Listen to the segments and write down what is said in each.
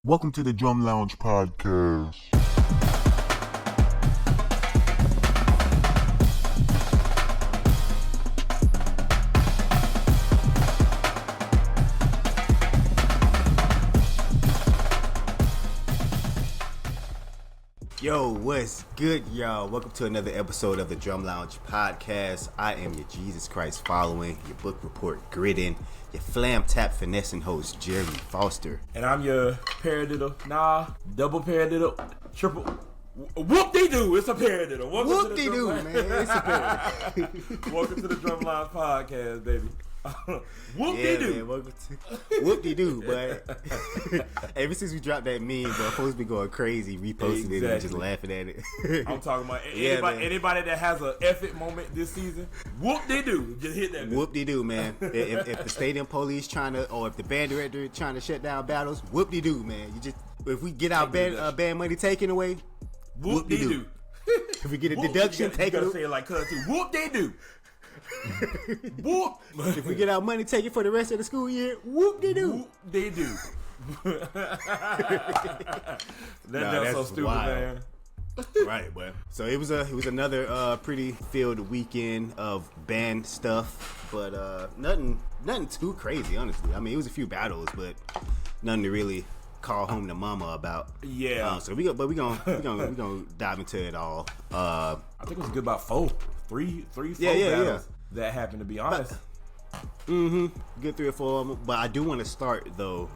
Welcome to the Drum Lounge Podcast. Yo, what's good, y'all? Welcome to another episode of the Drum Lounge Podcast. I am your Jesus Christ following, your book report gritting, your flam tap finessing host, Jeremie Foster. And I'm your paradiddle, double paradiddle, triple. Whoop-de-doo, it's a paradiddle. Whoop-de-doo, man, it's a paradiddle. Welcome to the Drumlines Podcast, baby. Whoop-de-doo. Yeah, man, welcome to Whoop-de-doo, but ever since we dropped that meme, bro, folks be going crazy, reposting it and just laughing at it. I'm talking about anybody that has an effort moment this season, whoop-de-doo, just hit that. Whoop-de-doo, man. If the stadium police or if the band director trying to shut down battles, whoop-de-doo, man. If we get our band money taken away, whoop-de-doo. If we get a deduction taken away, say it like cuz too. Whoop-de-doo. Whoop. If we get our money taken for the rest of the school year, whoop-de-doo. Whoop-de-doo. That's so stupid, wild, man. Right, boy. So it was another pretty filled weekend of band stuff, but nothing too crazy, honestly. I mean, it was a few battles, but nothing to really call home to mama about. Yeah. So we gonna dive into it all. I think it was good about four battles that happened, to be honest. Good 3 or 4 of them. But I do want to start though.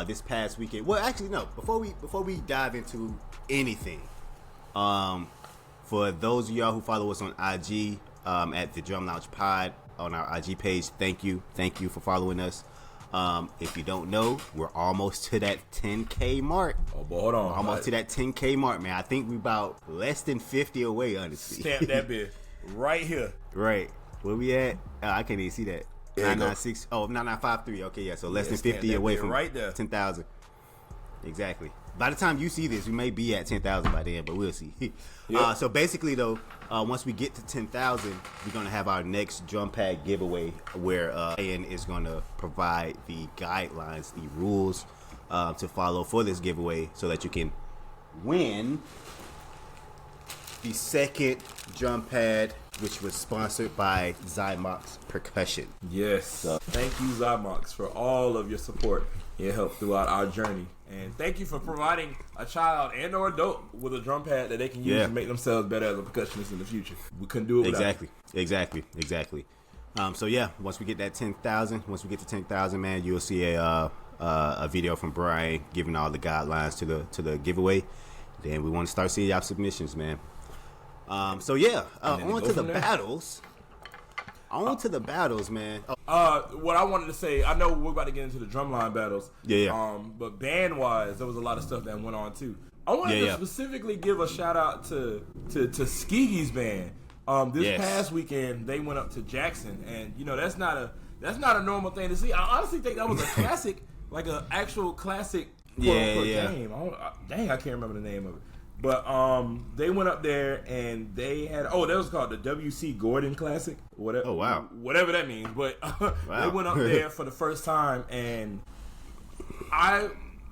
This past weekend. Well, actually, no. Before we dive into anything, for those of y'all who follow us on IG, at the Drum Lounge Pod on our IG page, thank you for following us. If you don't know, we're almost to that 10K mark. Oh, boy, hold on. Almost to that 10K mark, man. I think we about less than 50 away, honestly. Stamp that bit right here. Right. Where we at? I can't even see that. 996. Oh, 9953. Okay, yeah. So less than 50 away from right there. 10,000. Exactly. By the time you see this, we may be at 10,000 by then, but we'll see. Yep. So basically, though, once we get to 10,000, we're gonna have our next drum pad giveaway, where Bryon is gonna provide the guidelines, the rules to follow for this giveaway, so that you can win the second drum pad, which was sponsored by Zymox Percussion. Yes. So thank you, Zymox, for all of your support and help throughout our journey. And thank you for providing a child and or adult with a drum pad that they can use to make themselves better as a percussionist in the future. We couldn't do it without Exactly. So yeah, once we get that 10,000, get to 10,000, man, you'll see a video from Bryon giving all the guidelines to the giveaway. Then we want to start seeing y'all submissions, man. So yeah, on to the battles. Man. What I wanted to say, I know we're about to get into the drumline battles. Yeah. But band-wise, there was a lot of stuff that went on too. I wanted to specifically give a shout out to Tuskegee's band. This past weekend, they went up to Jackson, and that's not a normal thing to see. I honestly think that was a classic, like an actual classic game. I can't remember the name of it. But they went up there and they had that was called the W.C. Gordon Classic. Whatever, oh wow, whatever that means. But they went up there for the first time, and I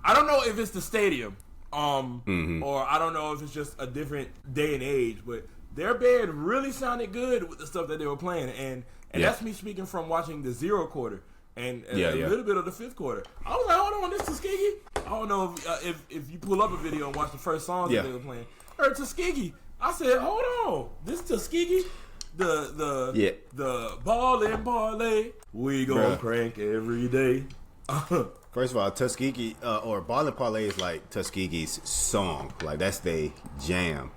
don't know if it's the stadium, or I don't know if it's just a different day and age. But their band really sounded good with the stuff that they were playing, and that's me speaking from watching the 0 quarter. And a little bit of the 5th quarter. I was like, hold on, this Tuskegee? I don't know if you pull up a video and watch the first songs that they were playing. Or Tuskegee. I said, hold on, this Tuskegee? The ball and parlay, we gon' crank every day. First of all, Tuskegee or Ball and Parlay is like Tuskegee's song. Like that's their jam.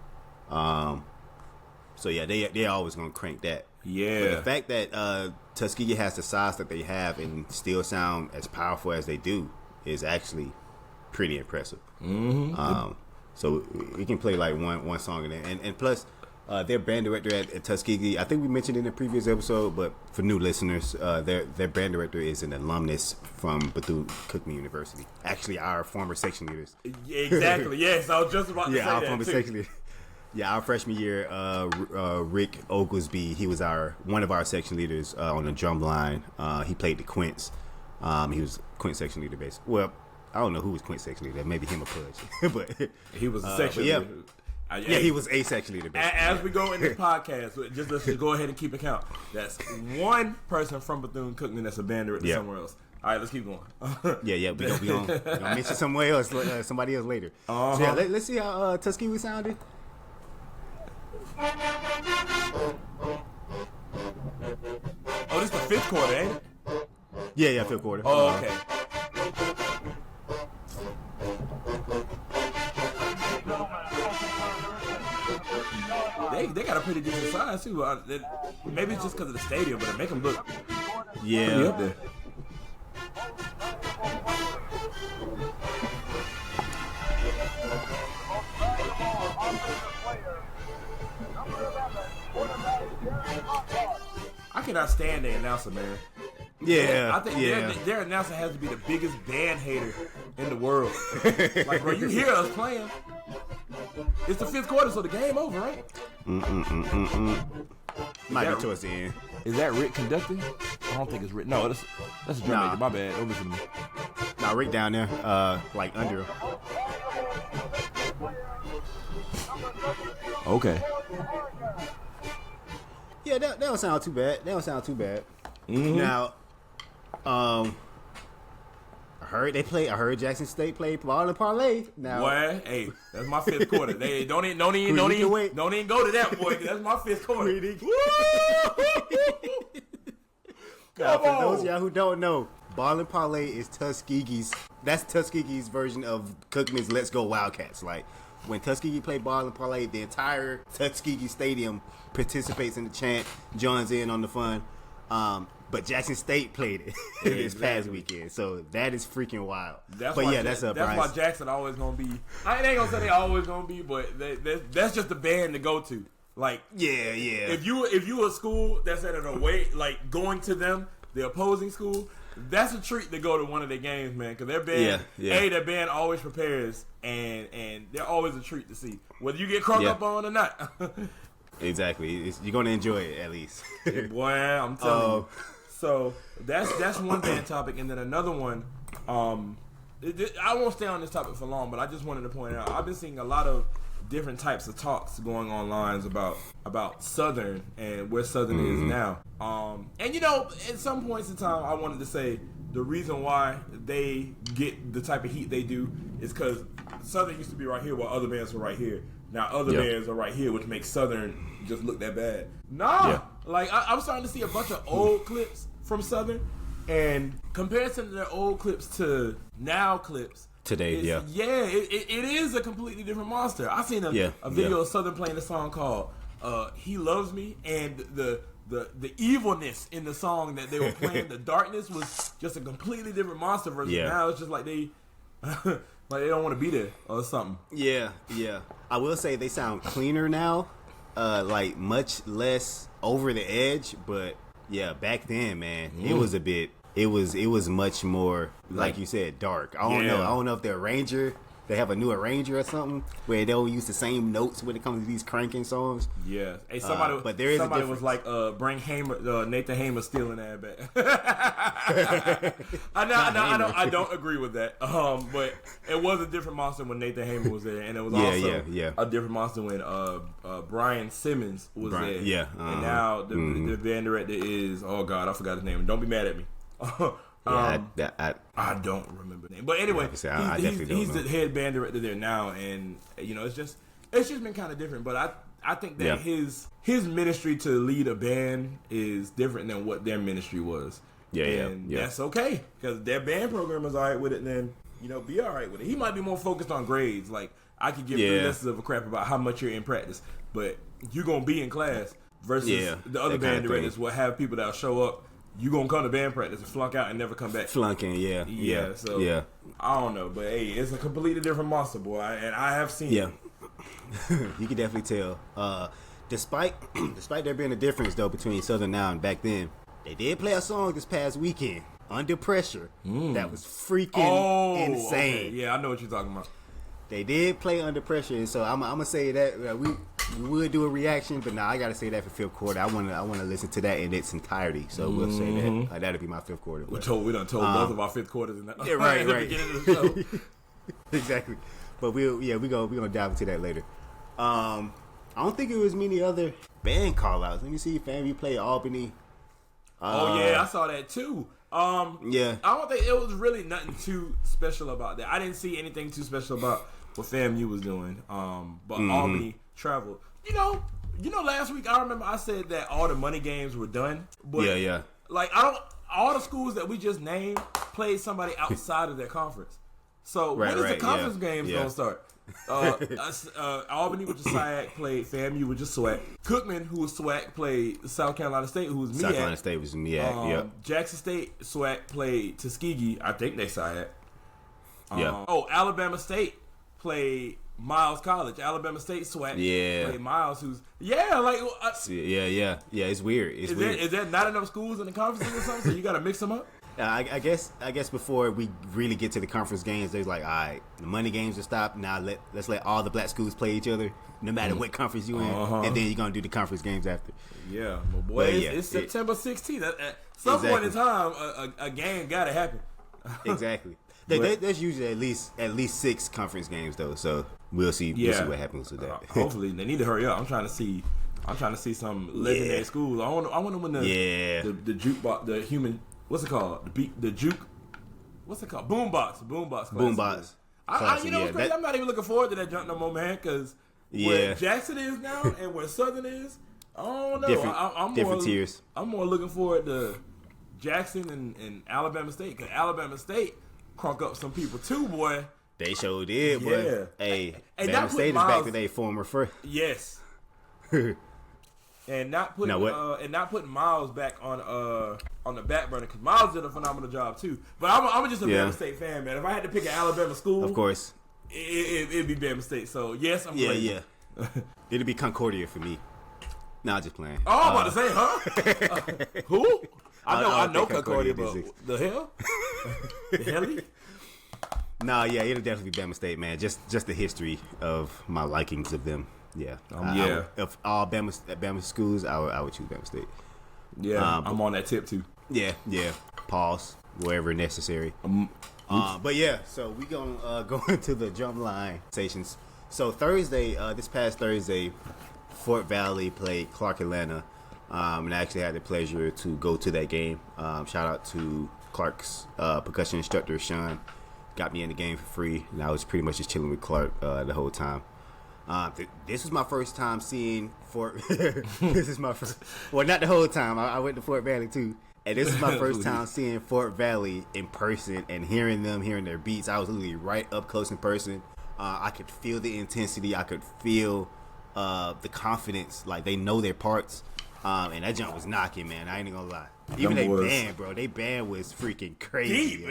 So yeah, they always gonna crank that. Yeah. But the fact that Tuskegee has the size that they have and still sound as powerful as they do is actually pretty impressive. Mm-hmm. So we can play like one song in there, and plus their band director at Tuskegee, I think we mentioned it in a previous episode, but for new listeners, their band director is an alumnus from Cookman University. Actually, our former section leaders. Exactly. Yes, I was just about to say our that former too. section leaders. Yeah, our freshman year, Rick Oglesby, he was one of our section leaders on the drum line. He played the quints. He was quint section leader, basically. Well, I don't know who was Quint's section leader. Maybe him or Pudge. But he was a section yeah. leader. Yeah, he was a section leader. As we go in this podcast, let's just go ahead and keep account. That's one person from Bethune-Cookman that's a band director somewhere else. All right, let's keep going. Yeah, we gonna mention somebody else later. So yeah, let's see how Tuskegee sounded. Oh, this is the fifth quarter, ain't it? Yeah, fifth quarter. Oh, okay. They got a pretty decent size too. Maybe it's just because of the stadium, but it make them look pretty up there. I cannot stand the announcer, man. Yeah, I think their announcer has to be the biggest band hater in the world. Like, bro, you hear us playing. It's the fifth quarter, so the game over, right? Might be towards the end. Is that Rick conducting? I don't think it's Rick. No, that's a drum major. My bad. Don't listen to me. Nah, Rick down there, like under him. Okay. Yeah, that don't sound too bad. Mm-hmm. Now, I heard Jackson State play ball and parlay. Now, boy, hey, that's my fifth quarter. They don't even go to that, boy. That's my fifth quarter. Now, for those of y'all who don't know, ball and parlay is Tuskegee's. That's Tuskegee's version of Cookman's Let's Go Wildcats. Like, when Tuskegee play ball and parlay, the entire Tuskegee Stadium participates in the chant, joins in on the fun. But Jackson State played it this past weekend, so that is freaking wild. That's why Jackson always gonna be. I ain't gonna say they always gonna be, but that's just the band to go to. Like, yeah. If you a school that's at an away, like going to them, the opposing school, that's a treat to go to one of their games, man. Because their band, their band always prepares, and they're always a treat to see, whether you get crunk up on or not. Exactly, you're gonna enjoy it at least. Boy, I'm telling you. So that's one band topic, and then another one. I won't stay on this topic for long, but I just wanted to point out I've been seeing a lot of different types of talks going online about Southern and where Southern is now. And at some points in time, I wanted to say the reason why they get the type of heat they do is because Southern used to be right here while other bands were right here. Now other bands are right here, which makes Southern just look that bad. Like I'm starting to see a bunch of old clips from Southern, and comparison to their old clips to now clips today, it is a completely different monster. I seen a video of Southern playing a song called "He Loves Me," and the evilness in the song that they were playing, the darkness was just a completely different monster versus now it's just like they like they don't want to be there or something. Yeah. I will say they sound cleaner now, like much less over the edge. But yeah, back then, man, it was a bit. It was much more, like you said, dark. I don't know. I don't know if the arranger, they have a new arranger or something where they'll use the same notes when it comes to these cranking songs. Yeah. Hey, somebody, but there is somebody a was like, bring Nathan Hamer stealing that back. I don't agree with that. But it was a different monster when Nathan Hamer was there, and it was also a different monster when Bryon Simmons was there. Yeah. And now the band director is, oh God, I forgot his name. Don't be mad at me. I don't remember the name, but anyway, he's the head band director there now, and it's just been kind of different. But I think that his ministry to lead a band is different than what their ministry was. That's okay, because their band program is all right with it. Then be all right with it. He might be more focused on grades. Like I could give 3 lessons of a crap about how much you're in practice, but you're gonna be in class. Versus the other band directors will have people that'll show up. You gonna come to band practice and flunk out and never come back. Flunking, So I don't know, but hey, it's a completely different monster, boy, and I have seen. Yeah, you can definitely tell. Despite there being a difference though between Southern now and back then, they did play a song this past weekend, "Under Pressure." That was freaking insane. Okay. Yeah, I know what you're talking about. They did play "Under Pressure," and so I'm gonna say that we would do a reaction, but I gotta say that for fifth quarter. I wanna listen to that in its entirety. So we'll say that that'll be my fifth quarter. We done told both of our fifth quarters in the, right. in the beginning of the show. Exactly. But we gonna dive into that later. I don't think it was many other band call outs. Let me see if FAMU played Albany. I saw that too. Yeah. I don't think it was really nothing too special about that. I didn't see anything too special about what FAMU was doing. But Albany traveled. You know, last week I remember I said that all the money games were done. But yeah. Like all the schools that we just named played somebody outside of their conference. So when is the conference games gonna start? Albany, which is SIAC, played FAMU, which is SWAC. Cookman, who was SWAC, played South Carolina State, who was MEAC. South Carolina State was MEAC, yep. Jackson State, SWAC, played Tuskegee. I think they SIAC. Yeah. Alabama State played Miles College. Alabama State SWAC played Miles, who's... Yeah, like... it's weird. Is there not enough schools in the conference or something, so you got to mix them up? I guess before we really get to the conference games, there's like, all right, the money games are stopped. Now let's let all the black schools play each other, no matter what conference you in, and then you're gonna do the conference games after. Yeah, but boy, it's September 16th. At some point in time, a game gotta happen. Exactly. There's usually at least 6 conference games though, so we'll see. We'll see what happens with that. Hopefully, they need to hurry up. I'm trying to see some legendary schools. I want to win the jukebox, the human. What's it called? The juke. What's it called? Boombox. Boombox. You know what's crazy? I'm not even looking forward to that junk no more, man. Because where Jackson is now and where Southern is, I don't know. Different tiers. I'm more looking forward to Jackson and Alabama State. Because Alabama State crunk up some people too, boy. They sure did, boy. Yeah. Hey, Alabama State is back to their former first. Yes. And not putting Miles back on the back burner, because Miles did a phenomenal job too. But I'm just a Bama State fan, man. If I had to pick an Alabama school, of course, it'd be Bama State. So yes, I'm crazy. It'd be Concordia for me. Nah, just playing. Oh, I'm about to say, huh? Who? I know Concordia, but the hell? The hell? Nah, it'll definitely be Bama State, man. Just the history of my likings of them. Yeah. If all Bama schools, I would choose Bama State. Yeah, I'm on that tip too. Yeah. Pause wherever necessary. But yeah, so we gonna go into the drumline stations. So Thursday, this past Thursday, Fort Valley played Clark Atlanta, and I actually had the pleasure to go to that game. Shout out to Clark's percussion instructor Sean, got me in the game for free, and I was pretty much just chilling with Clark the whole time. This was my first time seeing Fort. This is my first. Well, not the whole time. I went to Fort Valley too, and this is my first time seeing Fort Valley in person and hearing their beats. I was literally right up close in person. I could feel the intensity. I could feel the confidence. Like they know their parts, and that jump was knocking, man. I ain't even gonna lie. Even they band, bro. They band was freaking crazy.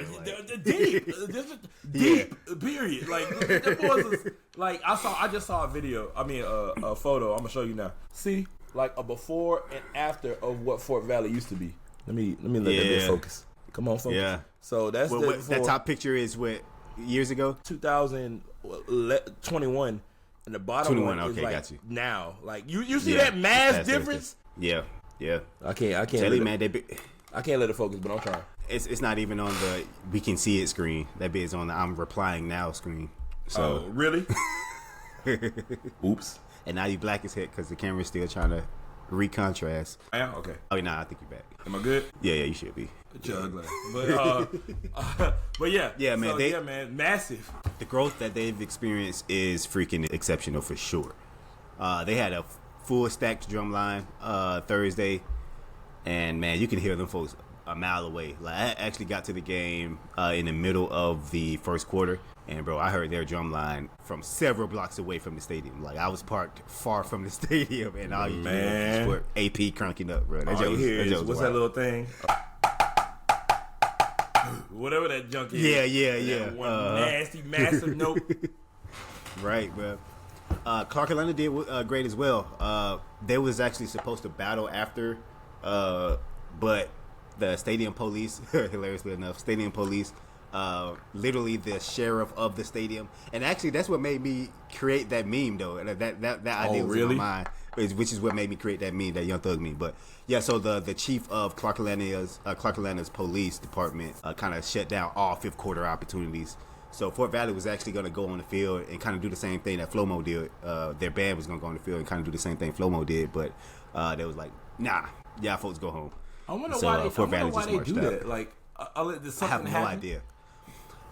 Deep. Period. Like the boys was like I just saw a video. I mean a photo. I'm gonna show you now. See, like a before and after of what Fort Valley used to be. Let me let that bit focus. Come on, focus. Yeah. So that's that top picture is what years ago? 2021. And the bottom 21, one is okay, like got you. Now, like you see that mass difference? Yeah. I can't. Tell you, man, I can't let it focus, but I'm trying. It's not even on the we can see it screen. That bit's on the I'm replying now screen. So really? Oops. And now you black as heck because the camera's still trying to recontrast. I am? Okay. Oh, nah, I think you're back. Am I good? Yeah, you should be. But yeah. Yeah, man. So, man, massive. The growth that they've experienced is freaking exceptional for sure. They had a full stacked drum line Thursday, and man, you can hear them folks a mile away. Like I actually got to the game in the middle of the first quarter, and bro, I heard their drum line from several blocks away from the stadium. Like I was parked far from the stadium, and all you hear was AP cranking up, bro. What's that little thing? Whatever that junk is. Yeah. One nasty, massive note. Right, bro. Clark Atlanta did great as well. They was actually supposed to battle after, but the stadium police, hilariously enough, literally the sheriff of the stadium. And actually, that's what made me create that meme, though. And that idea was in my mind, which is what made me create that meme, that Young Thug meme. But yeah, so the chief of Clark Atlanta's police department kind of shut down all fifth quarter opportunities. So Fort Valley was actually going to go on the field and kind of do the same thing that Flomo did. Their band was going to go on the field and kind of do the same thing Flomo did, but they was like, nah, y'all folks go home. I wonder why they do that. Like, I have no idea.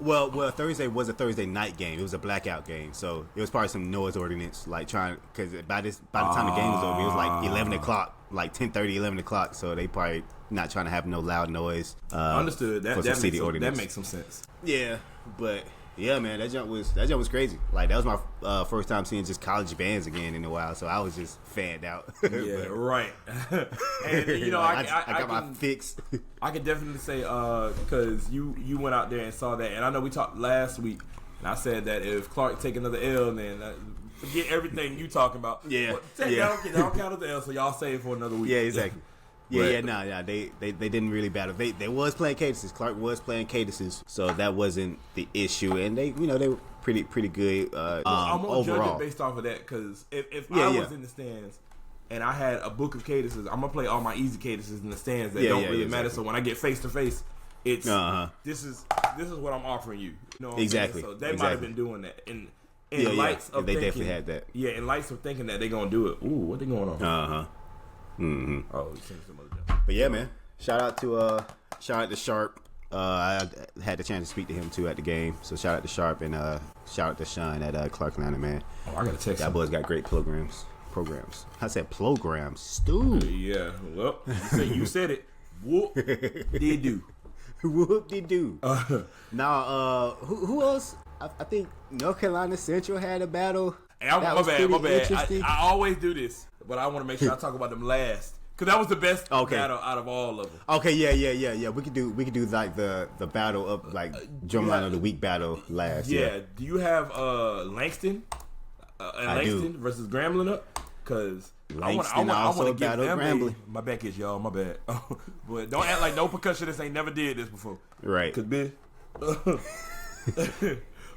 Well, Thursday was a Thursday night game. It was a blackout game, so it was probably some noise ordinance, like because by the time the game was over, it was like 11 o'clock, like 10:30, 11 o'clock. So they probably not trying to have no loud noise. Understood. That makes some sense. Yeah, but yeah, man, that jump was crazy. Like that was my first time seeing just college bands again in a while, so I was just fanned out. Yeah, right. And you know, like, I got my fix. I can definitely say because you went out there and saw that, and I know we talked last week, and I said that if Clark take another L, then forget everything you talking about. Yeah, don't count as the L, so y'all save for another week. Yeah, exactly. Yeah, they didn't really battle. They was playing cadences. Clark was playing cadences, so that wasn't the issue. And they were pretty good I'm gonna overall. judge it based off of that, because if I was in the stands and I had a book of cadences, I'm gonna play all my easy cadences in the stands that don't really matter. So when I get face to face, it's this is what I'm offering you. You know what exactly. So they might have been doing that in lights of they thinking, definitely had that. Yeah, in lights of thinking that they're gonna do it. Ooh, what they going on? Mm-hmm. Oh, he changed some other job. But yeah, man. Shout out to Sharp. I had the chance to speak to him too at the game. So shout out to Sharp and shout out to Sean at Clark Atlanta, man. Oh, I gotta text. That boys got great programs. I said programs. Stu. Yeah. Well, you said it. Whoop did do. Whoop did do. Now, who else? I think North Carolina Central had a battle. Hey, my bad. I always do this, but I want to make sure I talk about them last, because that was the best battle out of all of them. Okay, yeah. We could do like the battle of like drumline of the week battle last. Yeah. Do you have Langston versus Grambling up? Because I want to give them Grambling. My back is y'all. My bad. But don't act like no percussionist ain't never did this before. Right. Because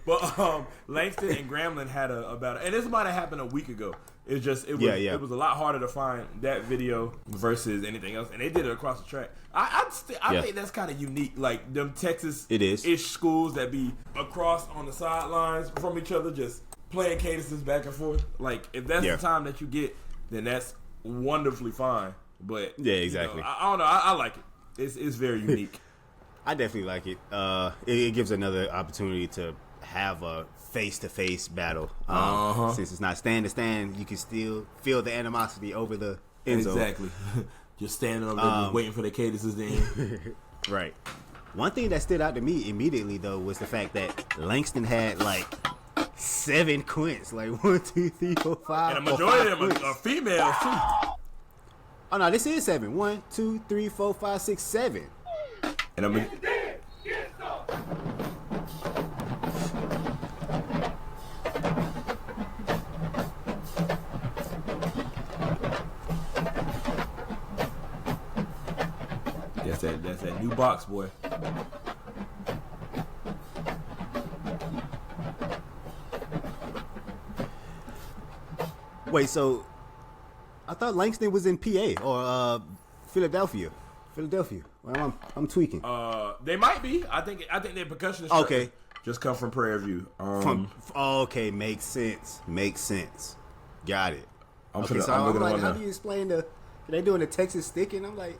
But Langston and Grambling had a battle, and this might have happened a week ago. It was a lot harder to find that video versus anything else, and they did it across the track. I think that's kind of unique, like them Texas-ish schools that be across on the sidelines from each other, just playing cadences back and forth. Like if that's the time that you get, then that's wonderfully fine. But yeah, exactly. I don't know. I like it. It's very unique. I definitely like it. It gives another opportunity to have a face-to-face battle. Since it's not stand-to-stand, you can still feel the animosity over the end zone. Exactly. Just standing over there, just waiting for the cadences to end. Right. One thing that stood out to me immediately, though, was the fact that Langston had, like, 7 quints. Like, 1, 2, 3, 4, 5. And a majority of them are females, too. Oh, no, this is 7. 1, 2, 3, 4, 5, 6, 7. And I'm That's that new box, boy. Wait, so I thought Langston was in PA or Philadelphia. Well, I'm tweaking. They might be. I think their percussionist. Okay. Just come from Prairie View. Okay, makes sense. Got it. I'm like, how do you explain they doing the Texas sticking? I'm like,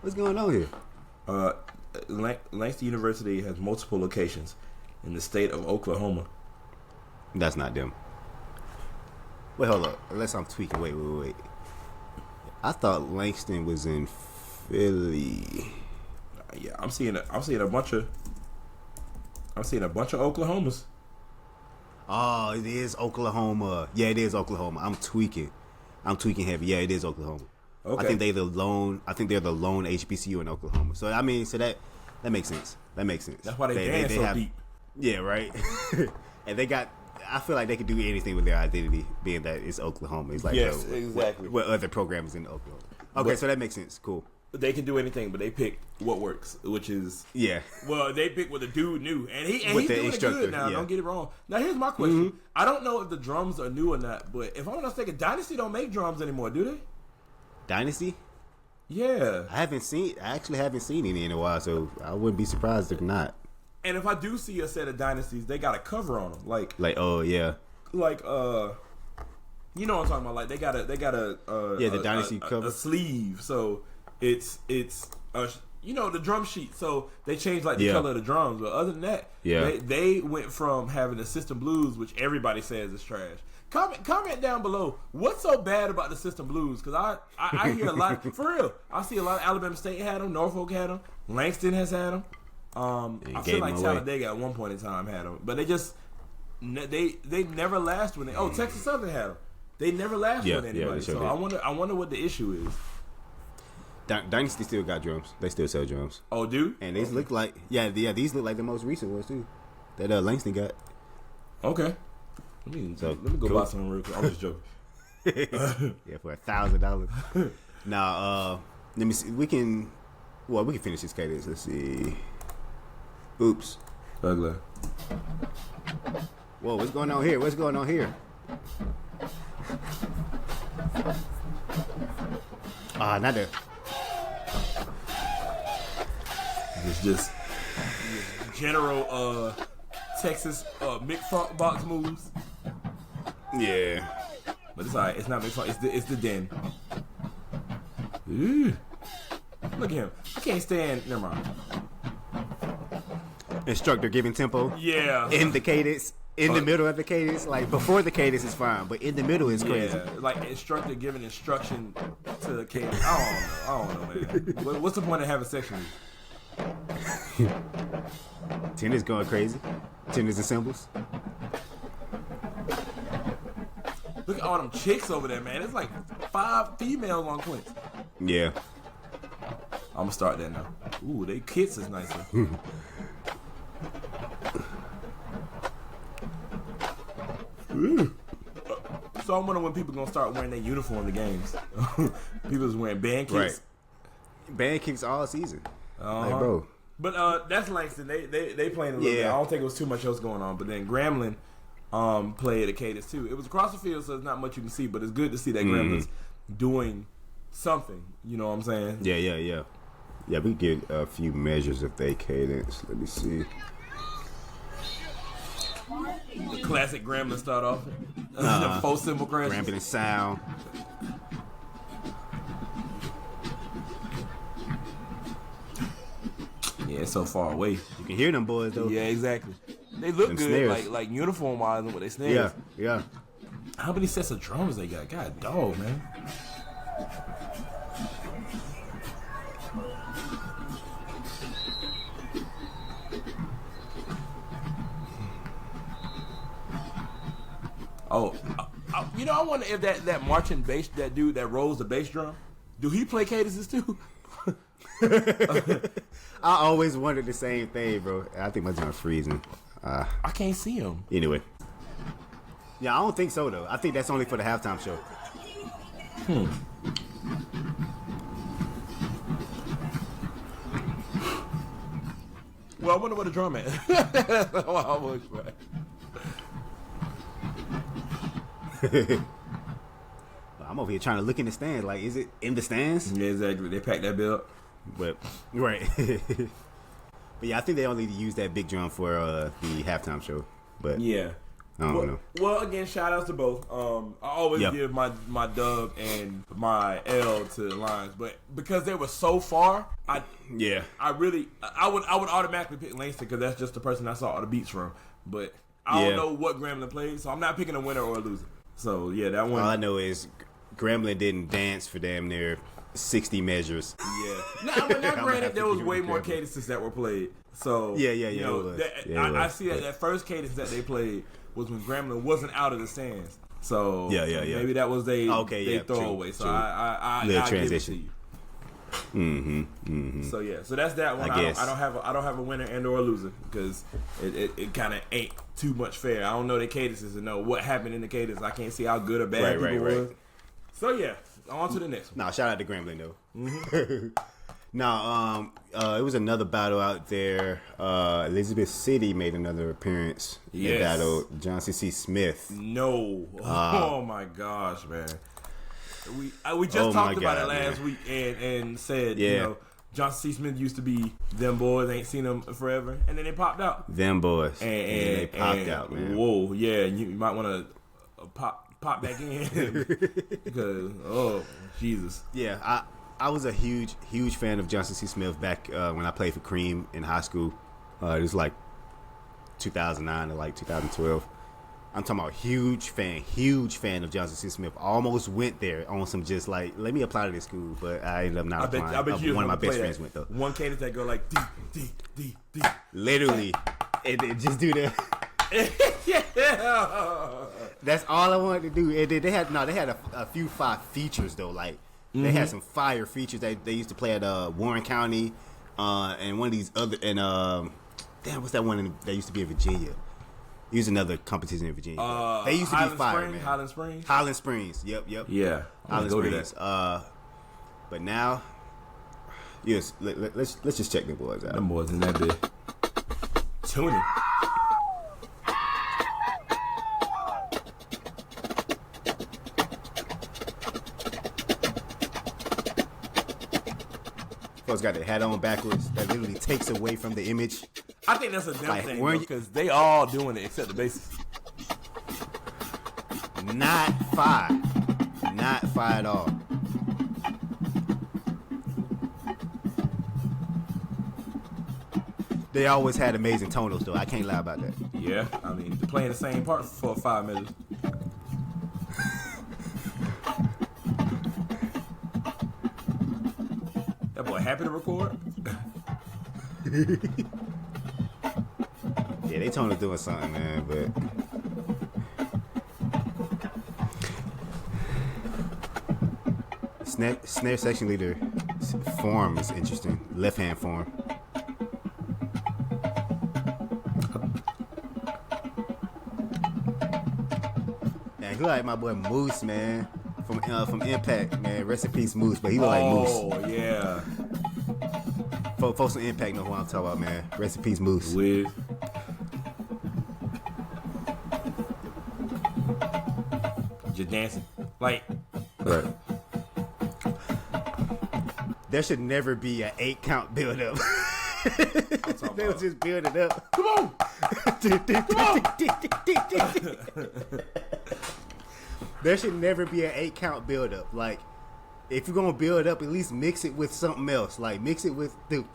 what's going on here? Langston University has multiple locations in the state of Oklahoma. That's not them. Wait, hold up. Unless I'm tweaking. Wait. I thought Langston was in Philly. Yeah, I'm seeing a bunch of Oklahomas. Oh, it is Oklahoma. Yeah, it is Oklahoma. I'm tweaking heavy. Yeah, it is Oklahoma. Okay. I think they're the lone HBCU in Oklahoma. So I mean, that makes sense. That's why they dance so deep. Yeah, right. And I feel like they could do anything with their identity, being that it's Oklahoma. It's like, yes, exactly. What other programs in Oklahoma? Okay, so that makes sense. Cool. they can do anything, but they pick what works, which is Well, they pick what the dude knew, and he's doing it good now. Don't get it wrong. Now here's my question: I don't know if the drums are new or not, but if I'm not mistaken, Dynasty don't make drums anymore, do they? Dynasty? Yeah, I actually haven't seen any in a while, so I wouldn't be surprised if not. And if I do see a set of Dynasties, they got a cover on them, like oh yeah, like you know what I'm talking about? Like they got a the Dynasty cover, a sleeve, so it's you know, the drum sheet, so they changed like the color of the drums. But other than that, they went from having the System Blues, which everybody says is trash. Comment down below. What's so bad about the System Blues? Because I hear a lot, for real. I see a lot of Alabama State had them, Norfolk had them, Langston has had them. I feel like Talladega at one point in time had them, but they never last when they. Oh, Texas Southern had them. They never last with anybody. So I wonder what the issue is. Dynasty still got drums. They still sell drums. Oh, do? And these look like these look like the most recent ones too. That Langston got. Okay. Let me go buy some real quick. I'm just joking. For $1,000. Now, let me see. We can finish this cadence. Let's see. Oops. Ugly. Whoa, what's going on here? Not there. It's just general Texas mix box moves. Yeah. But it's alright. It's not mix box. It's the den. Ooh. Look at him. I can't stand. Never mind. Instructor giving tempo. Yeah. In the cadence. In the middle of the cadence. Like before the cadence is fine, but in the middle is crazy. Yeah. Like instructor giving instruction to the cadence. I don't know, man. What's the point of having sections? Tennis going crazy. Tennis and cymbals. Look at all them chicks over there, man. It's like 5 females on Quince. Yeah. I'm gonna start that now. Ooh, they kits is nicer. So I'm wondering when people gonna start wearing their uniform to games. People's wearing band kicks. Right. Band kicks all season. Like, bro. But that's Langston. They playing a little bit. I don't think it was too much else going on. But then Grambling played at cadence too. It was across the field, so there's not much you can see. But it's good to see that Grambling's doing something. You know what I'm saying? Yeah. Yeah, we get a few measures of their cadence. Let me see. The classic Grambling start off. The 4 symbol crashes. Grambling sound. Yeah, it's so far away. You can hear them boys though. Yeah, exactly. They look them good, snares. like uniform wise, with their snares. Yeah. How many sets of drums they got? God, dog, man. I wonder if that marching bass, that dude that rolls the bass drum, do he play cadences too? I always wondered the same thing, bro. I think my drum freezing. I can't see him. Anyway. Yeah, I don't think so, though. I think that's only for the halftime show. Well, I wonder what the drum at. I'm over here trying to look in the stands. Like, is it in the stands? Yeah, exactly. They packed that bill up. But right. But yeah, I think they only use that big drum for the halftime show. But yeah. I don't know. Well, again, shout outs to both. I always give my dub and my L to the Lions, but because they were so far, I would automatically pick Langston because that's just the person I saw all the beats from. But I don't know what Grambling played, so I'm not picking a winner or a loser. So yeah, that one. All I know is Grambling didn't dance for damn near 60 measures. Yeah. Now granted, there was way more cadences that were played. So I see that first cadence that they played was when Grambling wasn't out of the stands. So maybe that was they throwaway. So I give it to you. So that's that one. I don't have a winner and or a loser because it kind of ain't too much fair. I don't know the cadences to know what happened in the cadence. I can't see how good or bad people were. So yeah, On to the next one. No, shout out to Grambling though. Mm-hmm. Now, it was another battle out there. Elizabeth City made another appearance. Yes. They battled Johnson C. Smith. No. Oh my gosh, man. We just talked about it last week and said, you know, Johnson C. Smith used to be them boys. Ain't seen them forever, and then they popped out. Them boys, and they popped out, man. Whoa, yeah. You might want to pop back in because Jesus. Yeah, I was a huge fan of Johnson C. Smith back when I played for Cream in high school. It was like 2009 to like 2012. I'm talking about huge fan of Johnson C. Smith. Almost went there on some just like, let me apply to this school, but I ended up not applying. I bet you one of my best friends went though. One cadence that go like D. Literally, and just do that. Yeah. That's all I wanted to do. And they had a few fire features though. Like they had some fire features that they used to play at Warren County, and one of these other what's that one that used to be in Virginia? Use another competition in Virginia. They used to be fire, man. Highland Springs. Yep. Yeah. Highland Springs. But now, yes, let's just check the boys out. Them boys in that bit. Tuning. Folks got their hat on backwards. That literally takes away from the image. I think that's a them thing because they all doing it except the bassist. Not fire at all. They always had amazing tonals though. I can't lie about that. Yeah, I mean they're playing the same part for 5 minutes. That boy happy to record. Yeah, they tonal doing something, man, but snare section leader form is interesting. Left hand form. Man, he like my boy Moose, man, from Impact, man. Rest in peace, Moose, but he look like Moose. Oh yeah. Folks from Impact know who I'm talking about, man. Rest in peace, Moose. With just dancing, like right. There should never be an 8 count build up. They was just building up. Come on. There should never be an 8 count build up. Like, if you're gonna build up, at least mix it with something else. Like mix it with like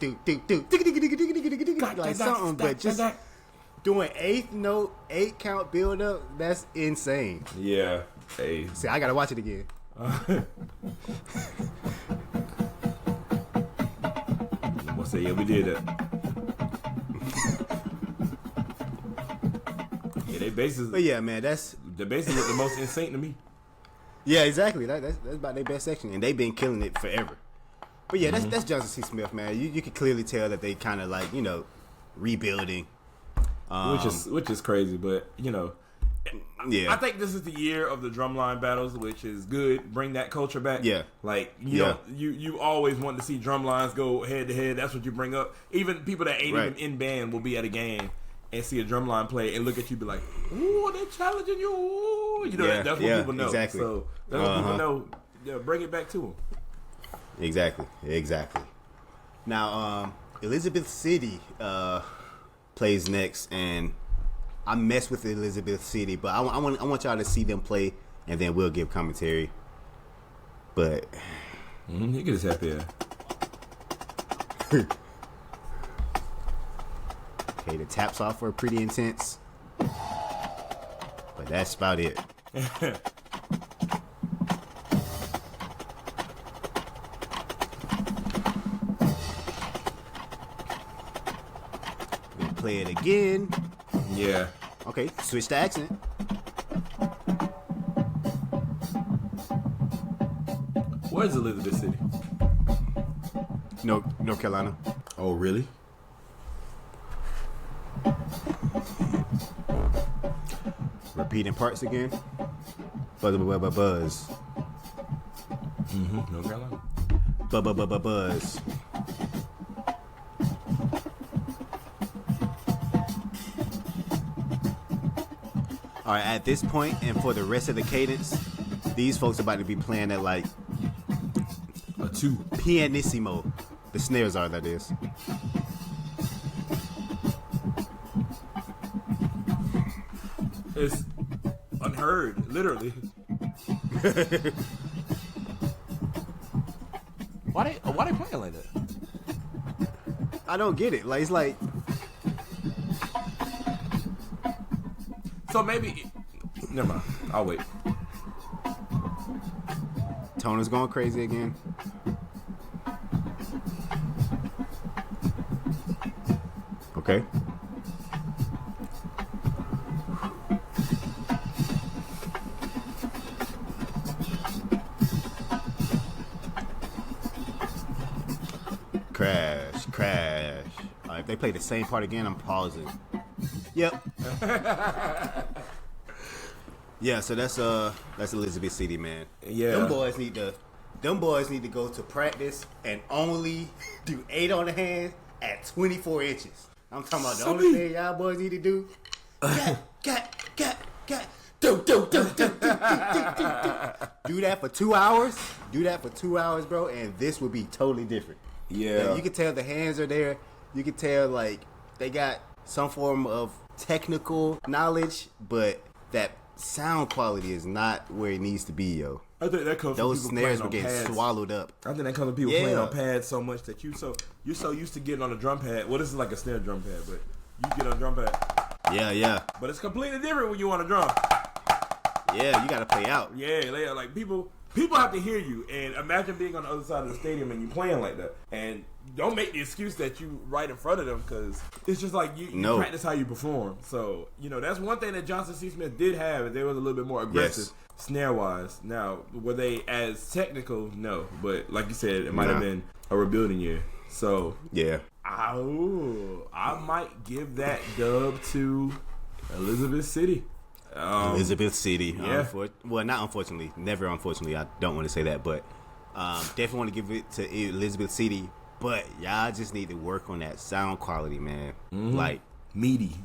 something, but just doing 8th note, 8 count build up, that's insane. Yeah. Hey. See, I gotta watch it again. I'm gonna say, yeah, we did that. Yeah, they bases. But yeah, man, that's the bases look the most insane to me. Yeah, exactly. That's about their best section, and they've been killing it forever. But yeah, that's Johnson C. Smith, man. You can clearly tell that they kind of like rebuilding, which is crazy, but yeah. I think this is the year of the drumline battles, which is good. Bring that culture back. Yeah, like you always want to see drumlines go head to head. That's what you bring up. Even people that ain't even in band will be at a game and see a drumline play and look at you, be like, "Ooh, they're challenging you." Ooh. That's what people know. Exactly. So that's what people know. Yeah, bring it back to them. Exactly. Now, Elizabeth City plays next, and I mess with Elizabeth City, but I want y'all to see them play, and then we'll give commentary. But he gets happy. Okay, the taps off were pretty intense, but that's about it. We'll play it again. Yeah. Okay, switch the accent. Where's Elizabeth City? North Carolina. Oh, really? Repeating parts again. Buzz. Mm-hmm. North Carolina. Buzz. All right, at this point, and for the rest of the cadence, these folks are about to be playing at like A 2. pianissimo. The snares are, that is. It's unheard, literally. Why they playing like that? I don't get it. Like, it's like, So maybe. Never mind. I'll wait. Toner's going crazy again. Okay. Crash. All right, if they play the same part again, I'm pausing. Yep. Yeah, so that's Elizabeth City, man. Yeah. Them boys need to go to practice and only do 8 on the hands at 24 inches. I'm talking about the only thing y'all boys need to do. Do that for 2 hours. Do that for 2 hours, bro, and this would be totally different. Yeah. Like, you can tell the hands are there. You can tell like they got some form of technical knowledge, but that sound quality is not where it needs to be, yo. I think that comes Those from snares people were playing on getting pads. swallowed up. I think that comes from people Yeah. playing on pads so much that you're so used to getting on a drum pad. Well, this is like a snare drum pad, but you get on a drum pad. Yeah. But it's completely different when you on a drum. Yeah, you gotta play out. Yeah, like people have to hear you. And imagine being on the other side of the stadium and you playing like that. And don't make the excuse that you right in front of them, because it's just like you practice how you perform. So, that's one thing that Johnson C. Smith did have. They was a little bit more aggressive snare-wise. Now, were they as technical? No. But like you said, it might have been a rebuilding year. So, Yeah. I might give that dub to Elizabeth City. Elizabeth City. Yeah. Well, not unfortunately. Never unfortunately. I don't want to say that, but definitely want to give it to Elizabeth City. But y'all just need to work on that sound quality, man. Mm-hmm. Like Meaty.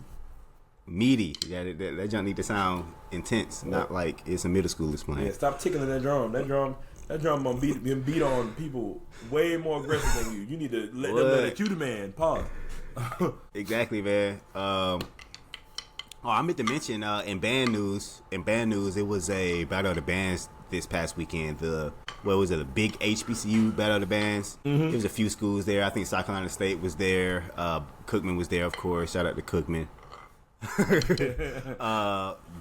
Yeah, that junk need to sound intense, not like it's a middle school is playing. Yeah, stop tickling that drum. That drum gonna beat on people way more aggressive than you. You need to let them know that you the man. Pause. Exactly, man. I meant to mention in band news, it was a battle of the bands this past weekend. The big HBCU battle of the bands. Mm-hmm. There was a few schools there. I think South Carolina State was there. Cookman was there, of course. Shout out to Cookman.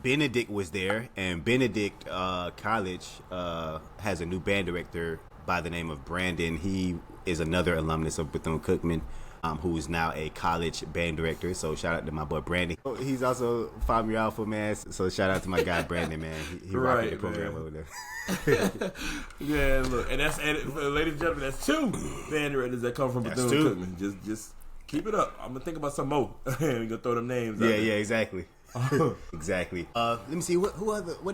Benedict was there, and Benedict College has a new band director by the name of Brandon. He is another alumnus of Bethune-Cookman, who is now a college band director. So shout out to my boy Brandon. He's also 5-year alpha, man. So shout out to my guy Brandon, man. He rocking the program over there. Yeah, look, and ladies and gentlemen, that's 2 band directors that come from Bethune-Cookman. Just keep it up. I'm gonna think about some more. We're gonna throw them names. Yeah, exactly. Exactly. Let me see what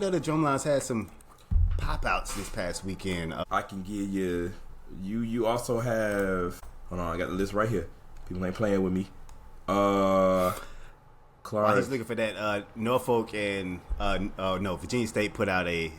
other drumlines had some pop outs this past weekend. I can give you. You also have. Hold on, I got the list right here. People ain't playing with me. Clark. He's looking for that. Norfolk and Virginia State put out a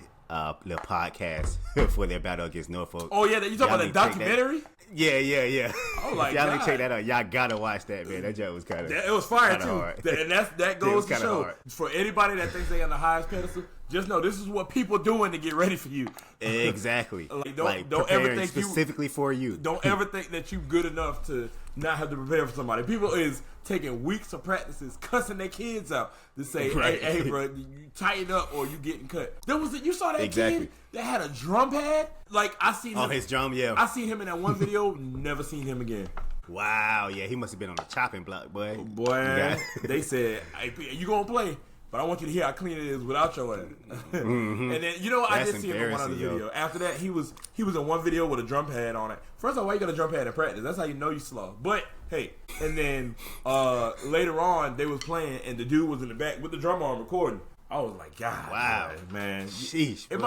little podcast for their battle against Norfolk. Oh yeah, you talking about the documentary? Yeah. Oh my y'all God. ain't check that out. Y'all gotta watch that, man. That joke was kind of. It was fire too, hard. and that goes to show hard. for anybody that thinks they on the highest pedestal. Just know this is what people doing to get ready for you. Exactly. Don't ever think specifically for you. Don't ever think that you good enough to not have to prepare for somebody. People is taking weeks of practices, cussing their kids out to say, hey, bro, you tighten up or you getting cut. You saw that kid that had a drum pad? Like, I seen him. Oh, his drum, yeah. I seen him in that one video, never seen him again. Wow, yeah, he must have been on the chopping block, boy. Boy, they said, hey, you gonna play, but I want you to hear how clean it is without your ass. Mm-hmm. And then, I did see him in one other video. After that, he was in one video with a drum pad on it. First of all, why you got a drum pad in practice? That's how you know you slow. But, hey, and then later on, they was playing, and the dude was in the back with the drum arm recording. I was like, God, wow, man. Sheesh, it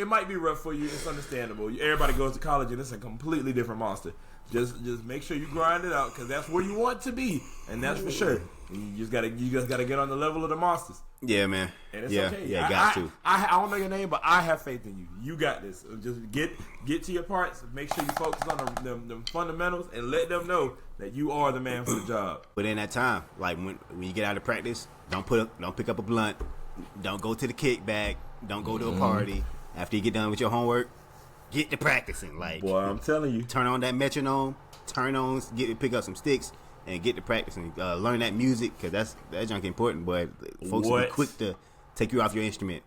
might be rough for you. It's understandable. Everybody goes to college and it's a completely different monster. Just make sure you grind it out because that's where you want to be, and that's for sure. And you just gotta get on the level of the monsters. Yeah, man. And it's yeah, okay. Yeah, got to. I don't know your name, but I have faith in you. You got this. Just get to your parts. Make sure you focus on the fundamentals and let them know that you are the man for the job. But in that time, like when you get out of practice, don't pick up a blunt. Don't go to the kickback. Don't go to a party. After you get done with your homework, get to practicing. Like, boy, I'm telling you, turn on that metronome. Pick up some sticks and get to practicing. Learn that music because that junk important. But folks will be quick to take you off your instrument,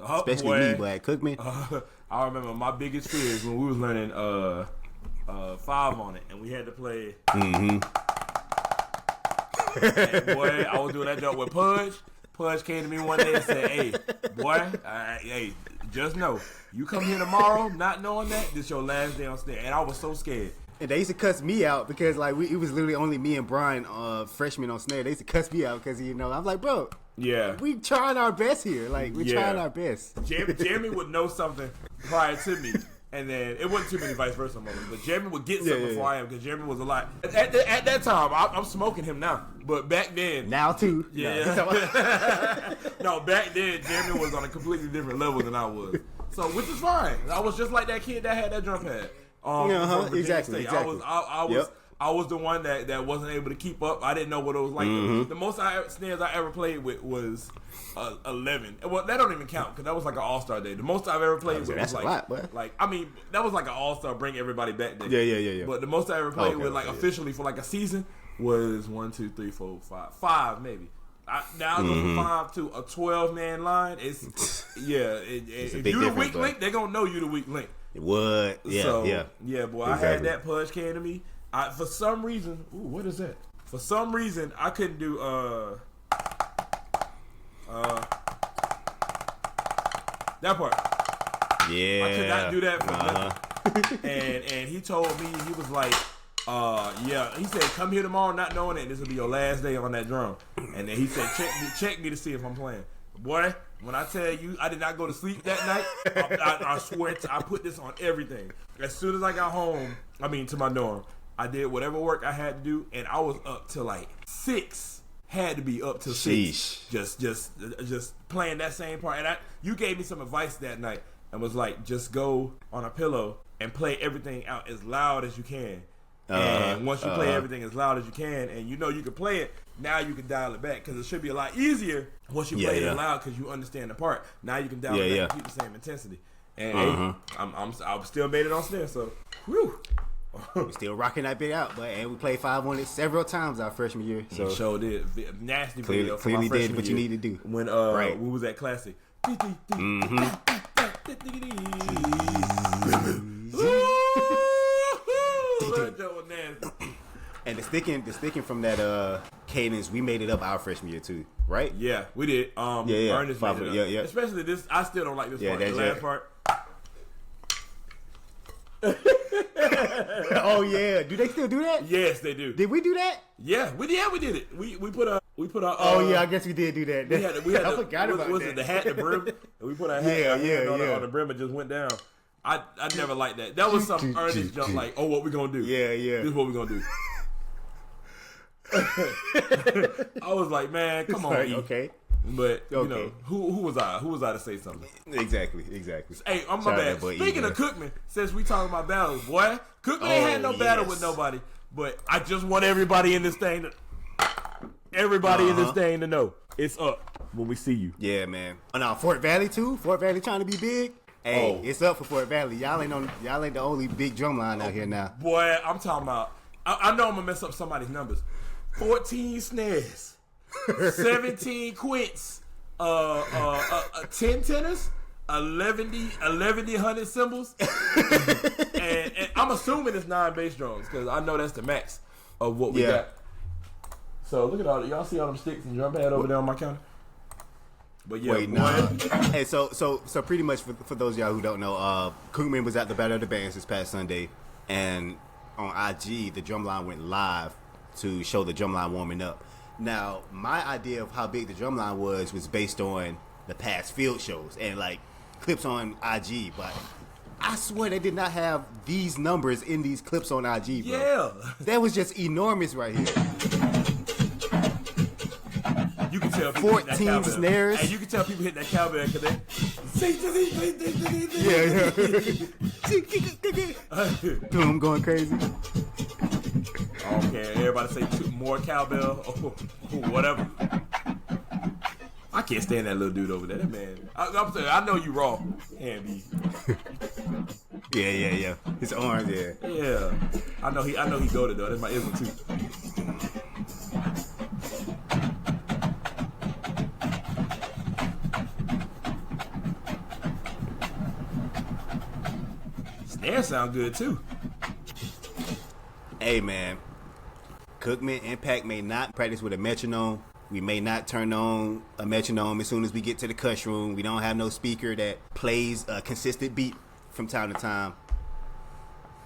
especially me. But Cookman, I remember my biggest fears when we was learning 5 on it, and we had to play. And boy, I was doing that job with Pudge. Pudge came to me one day and said, "Hey, boy, hey, just know you come here tomorrow not knowing that this your last day on snare." And I was so scared. And they used to cuss me out because like it was literally only me and Bryon, freshmen on snare. They used to cuss me out because I'm like, bro, we trying our best here. Like we're trying our best. Jeremie would know something prior to me. And then it wasn't too many vice versa moments, but Jeremie would get something before I am because Jeremie was a lot. At that time, I'm smoking him now, but back then, now too, no, back then Jeremie was on a completely different level than I was. So, which is fine. I was just like that kid that had that drum pad. Exactly. I was the one that wasn't able to keep up. I didn't know what it was like. The most snares I ever played with was 11. Well, that don't even count because that was like an all-star day. The most I've ever played with was like I mean, that was like an all-star bring everybody back day. Yeah. But the most I ever played with officially for like a season was 1, 2, 3, 4, 5. 5 maybe. Now I go from 5 to a 12-man line. It's if you the weak link, they're gonna know you the weak link. It would. Yeah, boy. Exactly. I had that. Pudge came to me. For some reason, what is that? For some reason, I couldn't do that part. Yeah, I could not do that for nothing. And he told me, he was like, he said, come here tomorrow not knowing that this will be your last day on that drum. And then he said, check me to see if I'm playing. Boy, when I tell you I did not go to sleep that night, I swear I put this on everything. As soon as I got home, to my dorm, I did whatever work I had to do, and I was up to like 6. Had to be up to 6. Just playing that same part. And you gave me some advice that night and was like, just go on a pillow and play everything out as loud as you can. And once you play everything as loud as you can, and you know you can play it, now you can dial it back because it should be a lot easier once you play it loud because you understand the part. Now you can dial it back and keep the same intensity. And I still made it on snare, so whew. We still rocking that bit out, but and we played 5 on it several times our freshman year. So sure did. Nasty video. Clearly did what you need to do. When we was at Classic. And the sticking from that cadence, we made it up our freshman year too, right? Yeah, we did. Ernest made it up. Yeah. Especially this, I still don't like this part. The last part. Oh yeah, do they still do that? Yes, they do. Did we do that? Yeah, we did it. We put our. Oh yeah, I guess we did do that. We had I forgot about was that. it the hat, the brim? And we put our hat on the brim and just went down. I never liked that. That was some Ernest jump like, oh, what we gonna do? Yeah. This is what we gonna do. I was like, man, come on, okay. But you know, who was I? Who was I to say something? Exactly. Hey, I'm my bad. Speaking of Cookman, since we talking about battles, boy, Cookman ain't had no battle with nobody. But I just want everybody in this thing to know it's up when we see you. Yeah, man. Oh, now Fort Valley too. Fort Valley trying to be big. Hey, it's up for Fort Valley. Y'all ain't the only big drumline out here now. Boy, I'm talking about. I know I'm gonna mess up somebody's numbers. 14 snares, 17 quints, 10 tenors, 11 100 cymbals, and I'm assuming it's 9 bass drums because I know that's the max of what we got. So look at all y'all see all them sticks and drum pad over there on my counter. But yeah, Hey, so pretty much for those of y'all who don't know, Cookman was at the Battle of the Bands this past Sunday, and on IG the drumline went live to show the drumline warming up. Now, my idea of how big the drumline was based on the past field shows and like clips on IG, but I swear they did not have these numbers in these clips on IG, bro. Yeah. That was just enormous right here. You can tell people 14 snares. And you can tell people hitting that cowbell because they... Boom, going crazy. I don't care. Everybody say more cowbell or whatever. I can't stand that little dude over there. That man. I'm saying, I know you raw. Can't be. Yeah. His arms, yeah. Yeah. I know he goated though. That's my ism too. Snare sound good too. Hey man, Cookman Impact may not practice with a metronome. We may not turn on a metronome as soon as we get to the cuss room. We don't have no speaker that plays a consistent beat from time to time.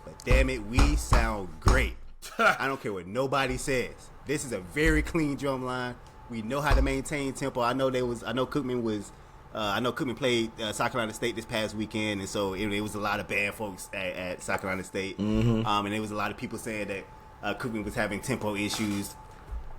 But damn it, we sound great. I don't care what nobody says. This is a very clean drum line. We know how to maintain tempo. I know Cookman played South Carolina State this past weekend, and so it was a lot of band folks at South Carolina State. Mm-hmm. And there was a lot of people saying that Cookman was having tempo issues.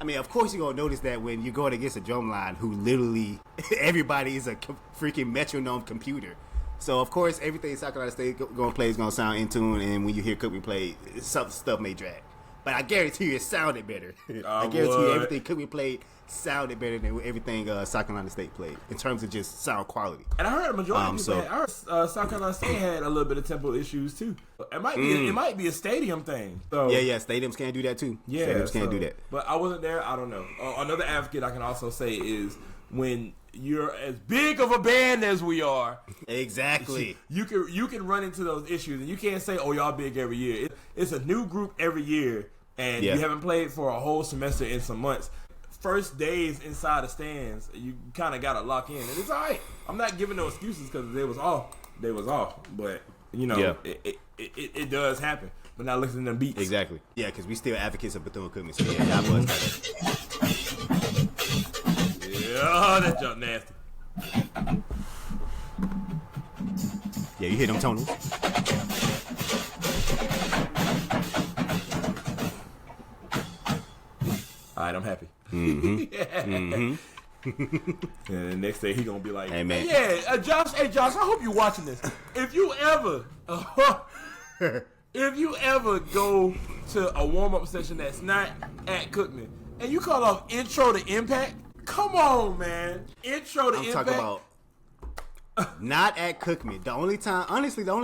I mean, of course you're going to notice that when you're going against a drum line who literally, everybody is a freaking metronome computer. So, of course, everything South Carolina State going to play is going to sound in tune, and when you hear Cookman play, some stuff may drag. But I guarantee you it sounded better. I guarantee you everything Cookman played sounded better than everything South Carolina State played in terms of just sound quality. And I heard a majority of people I heard South Carolina State had a little bit of tempo issues too. It might be a stadium thing. So, yeah, stadiums can't do that too. Yeah, stadiums can't do that. But I wasn't there. I don't know. Another advocate I can also say is when you're as big of a band as we are, exactly, you can run into those issues, and you can't say, "Oh, y'all big every year." It's a new group every year, and you haven't played for a whole semester in some months. First days inside the stands, you kind of got to lock in, and it's all right. I'm not giving no excuses because they was off, but you know, it does happen. But now listen to them beats. Exactly. Yeah, because we still advocates of Bethune-Cookman. So yeah, that was. Yeah, that jump nasty. Yeah, you hear them tonals. All right, I'm happy. Mm-hmm. And the next day he gonna be like, "Hey man, Josh, I hope you're watching this. If you ever go to a warm up session that's not at Cookman and you call off intro to Impact, come on, man, intro to Impact." I'm talking about not at Cookman. The only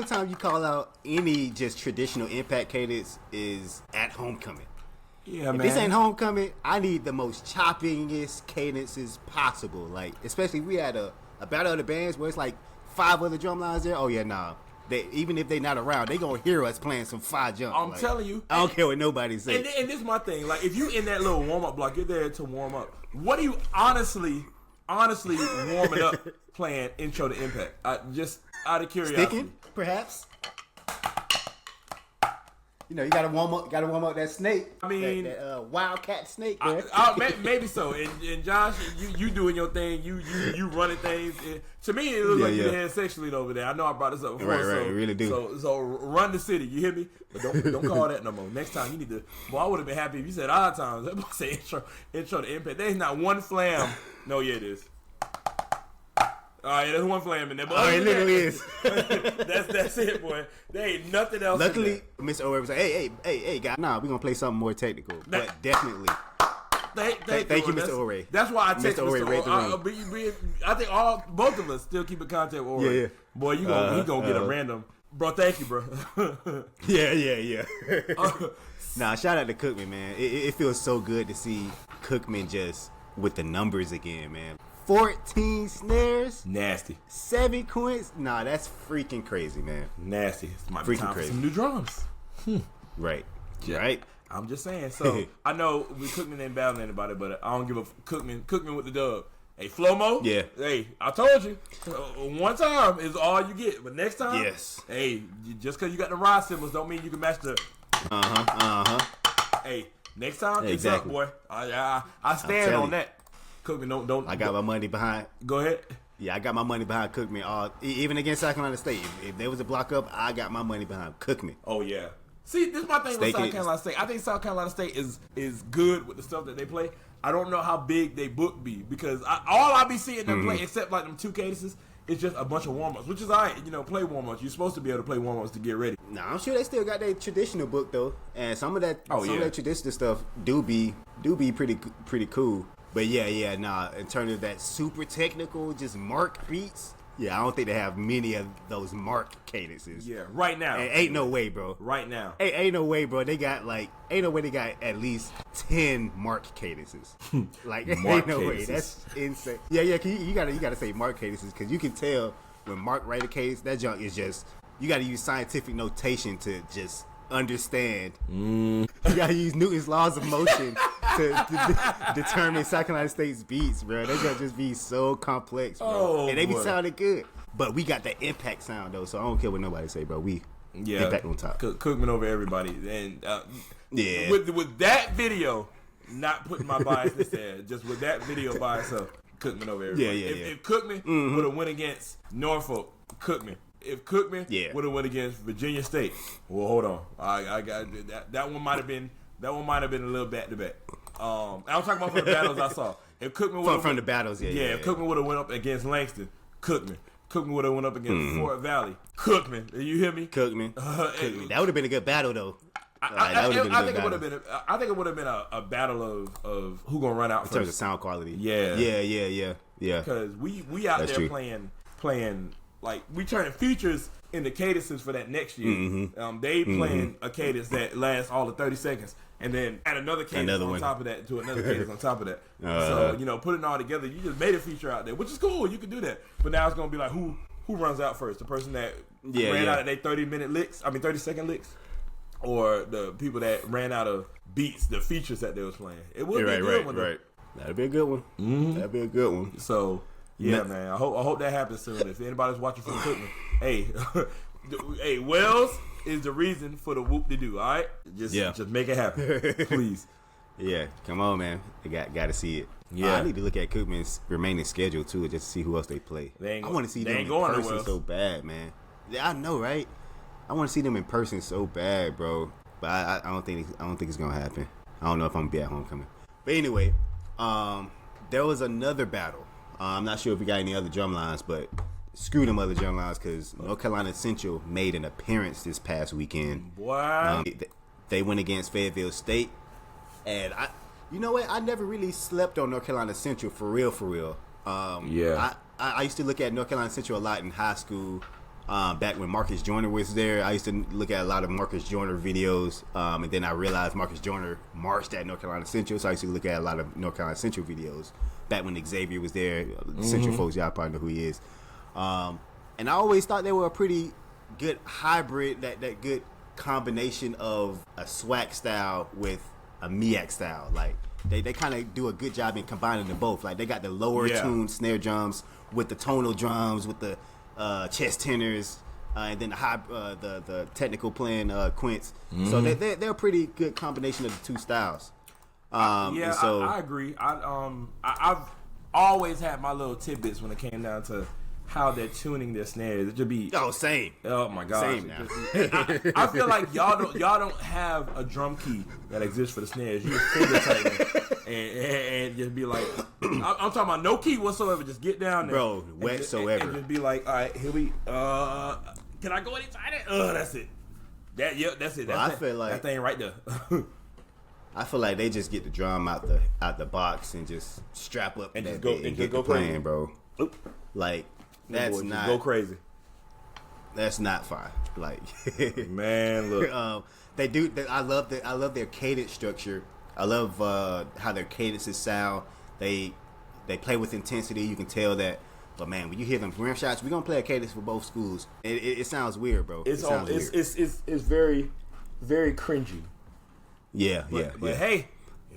time you call out any just traditional Impact cadence is at homecoming. Yeah, if man. This ain't homecoming, I need the most choppingest cadences possible. Like, especially if we had a battle of the bands where it's like 5 other drum lines there. Oh yeah, nah. Even if they not around, they gonna hear us playing some 5 jump. I'm telling you. I don't care what nobody says. And this is my thing. Like, if you in that little warm up block, you're there to warm up. What are you honestly warming up playing intro to Impact? Just out of curiosity. Sticking, perhaps. You know, you gotta warm up that snake. I mean, that wildcat snake. Man. Maybe so. And Josh, you doing your thing. You running things. To me, it looks like you're head sexually over there. I know I brought this up before. Right, you really do. So run the city. You hear me? But don't call that no more. Next time you need to. Well, I would have been happy if you said odd times. That boy say intro to Impact. There's not one flam. No, yeah, it is. All right, there's one flam in there. But it literally is. That's it, boy. There ain't nothing else. Luckily, Mr. O'Reilly was like, hey, guys. Nah, we're going to play something more technical. But definitely. Thank you, Mr. O'Reilly. That's why I text Mr. O'Reilly. I think both of us still keep in contact with O'Reilly. Yeah. Boy, he gonna get a random. Bro, thank you, bro. Yeah. Nah, shout out to Cookman, man. It feels so good to see Cookman just with the numbers again, man. 14 snares. Nasty. 7 quints. Nah, that's freaking crazy, man. Nasty. It's my freaking time crazy. For some new drums. Right. Yeah. Right. I'm just saying. So I know we Cookman ain't battling anybody, but I don't give a Cookman with the dub. Hey, Flomo. Yeah. Hey, I told you. One time is all you get, but next time. Yes. Hey, just because you got the ride symbols don't mean you can match the. Hey. Next time, Exactly. it's up, boy. I stand on that. Cookman, don't. I got my money behind. Go ahead. Yeah, I got my money behind Cookman. Even against South Carolina State, if there was a block up, I got my money behind Cookman. Oh yeah. See, this is my thing with South Carolina State. I think South Carolina State is good with the stuff that they play. I don't know how big they book be because all I be seeing them play, except like them 2 cases, is just a bunch of warm-ups, which is all right. Play warm-ups. You're supposed to be able to play warm-ups to get ready. Nah, I'm sure they still got their traditional book though, and some of that traditional stuff do be pretty cool. But yeah, in terms of that super technical, just mark beats. Yeah, I don't think they have many of those marked cadences. Yeah, right now. Ain't no way, bro. Right now. Ain't no way, bro. They got ain't no way they got at least 10 marked cadences. Ain't no way. That's insane. Yeah. You gotta say marked cadences because you can tell when Mark write a cadence, that junk is just you gotta use scientific notation to just understand. You gotta use Newton's laws of motion to determine South Carolina State's beats, bro. They gotta just be so complex, bro. And they be sounding good. But we got that impact sound though, so I don't care what nobody say, bro. We impact on top. Cookman over everybody. And with that video, not putting my bias there, just with that video by itself, Cookman over everybody. If Cookman would have went against Norfolk, Cookman. If Cookman would have went against Virginia State, well, hold on, I got that one might have been a little back to back. I'm talking about from the battles I saw. If Cookman would from the battles, if Cookman would have went up against Langston, Cookman would have went up against Fort Valley, Cookman. You hear me? Cookman. That would have been a good battle though. I think it would have been a battle of who gonna run out in first. terms of sound quality. Yeah. Yeah. Because we out there playing. Like, we turning features into cadences for that next year. They playing a cadence that lasts all of 30 seconds. And then add another cadence on top of that to another cadence on top of that. So, putting it all together, you just made a feature out there, which is cool. You can do that. But now it's going to be like, who runs out first? The person that ran out of their 30-second licks? Or the people that ran out of beats, the features that they was playing? It would be a good one. Right. That'd be a good one. That'd be a good one. So... yeah, man. I hope that happens soon. If anybody's watching from Cookman, hey, Wells is the reason for the whoop-de-doo. All right, just make it happen, please. Yeah, come on, man. They got to see it. Yeah, I need to look at Cookman's remaining schedule too, just to see who else they play. I want to see them in person so bad, man. Yeah, I know, right? I want to see them in person so bad, bro. But I don't think it's gonna happen. I don't know if I'm gonna be at homecoming. But anyway, there was another battle. I'm not sure if we got any other drum lines, but screw them other drum lines because North Carolina Central made an appearance this past weekend. Wow. They went against Fayetteville State, and you know what? I never really slept on North Carolina Central for real. I used to look at North Carolina Central a lot in high school. Back when Marcus Joyner was there, I used to look at a lot of Marcus Joyner videos, and then I realized Marcus Joyner marched at North Carolina Central, so I used to look at a lot of North Carolina Central videos. Back when Xavier was there, Central folks, y'all probably know who he is. And I always thought they were a pretty good hybrid, that good combination of a SWAC style with a MEAC style. Like they kind of do a good job in combining them both. Like they got the lower tuned snare drums with the tonal drums with the chest tenors, and then the technical playing quints. So they're a pretty good combination of the two styles. I agree. I've always had my little tidbits when it came down to how they're tuning their snares. It should be same. Oh my god, same now. I feel like y'all don't have a drum key that exists for the snares. You just finger tighten and just be like, I'm talking about no key whatsoever. Just get down there, bro, whatsoever, and just be like, all right, here we. Can I go any tighter? That's it. That's it. That's I feel like that thing right there. I feel like they just get the drum out the box and just strap up and that just get go playing, crazy. Bro. Like that's not go crazy. That's not fine. Like man, look, they do. I love their cadence structure. I love how their cadences sound. They play with intensity. You can tell that. But man, when you hear them rim shots, we're gonna play a cadence for both schools. It sounds weird, bro. It's very, very cringy. Yeah, but hey,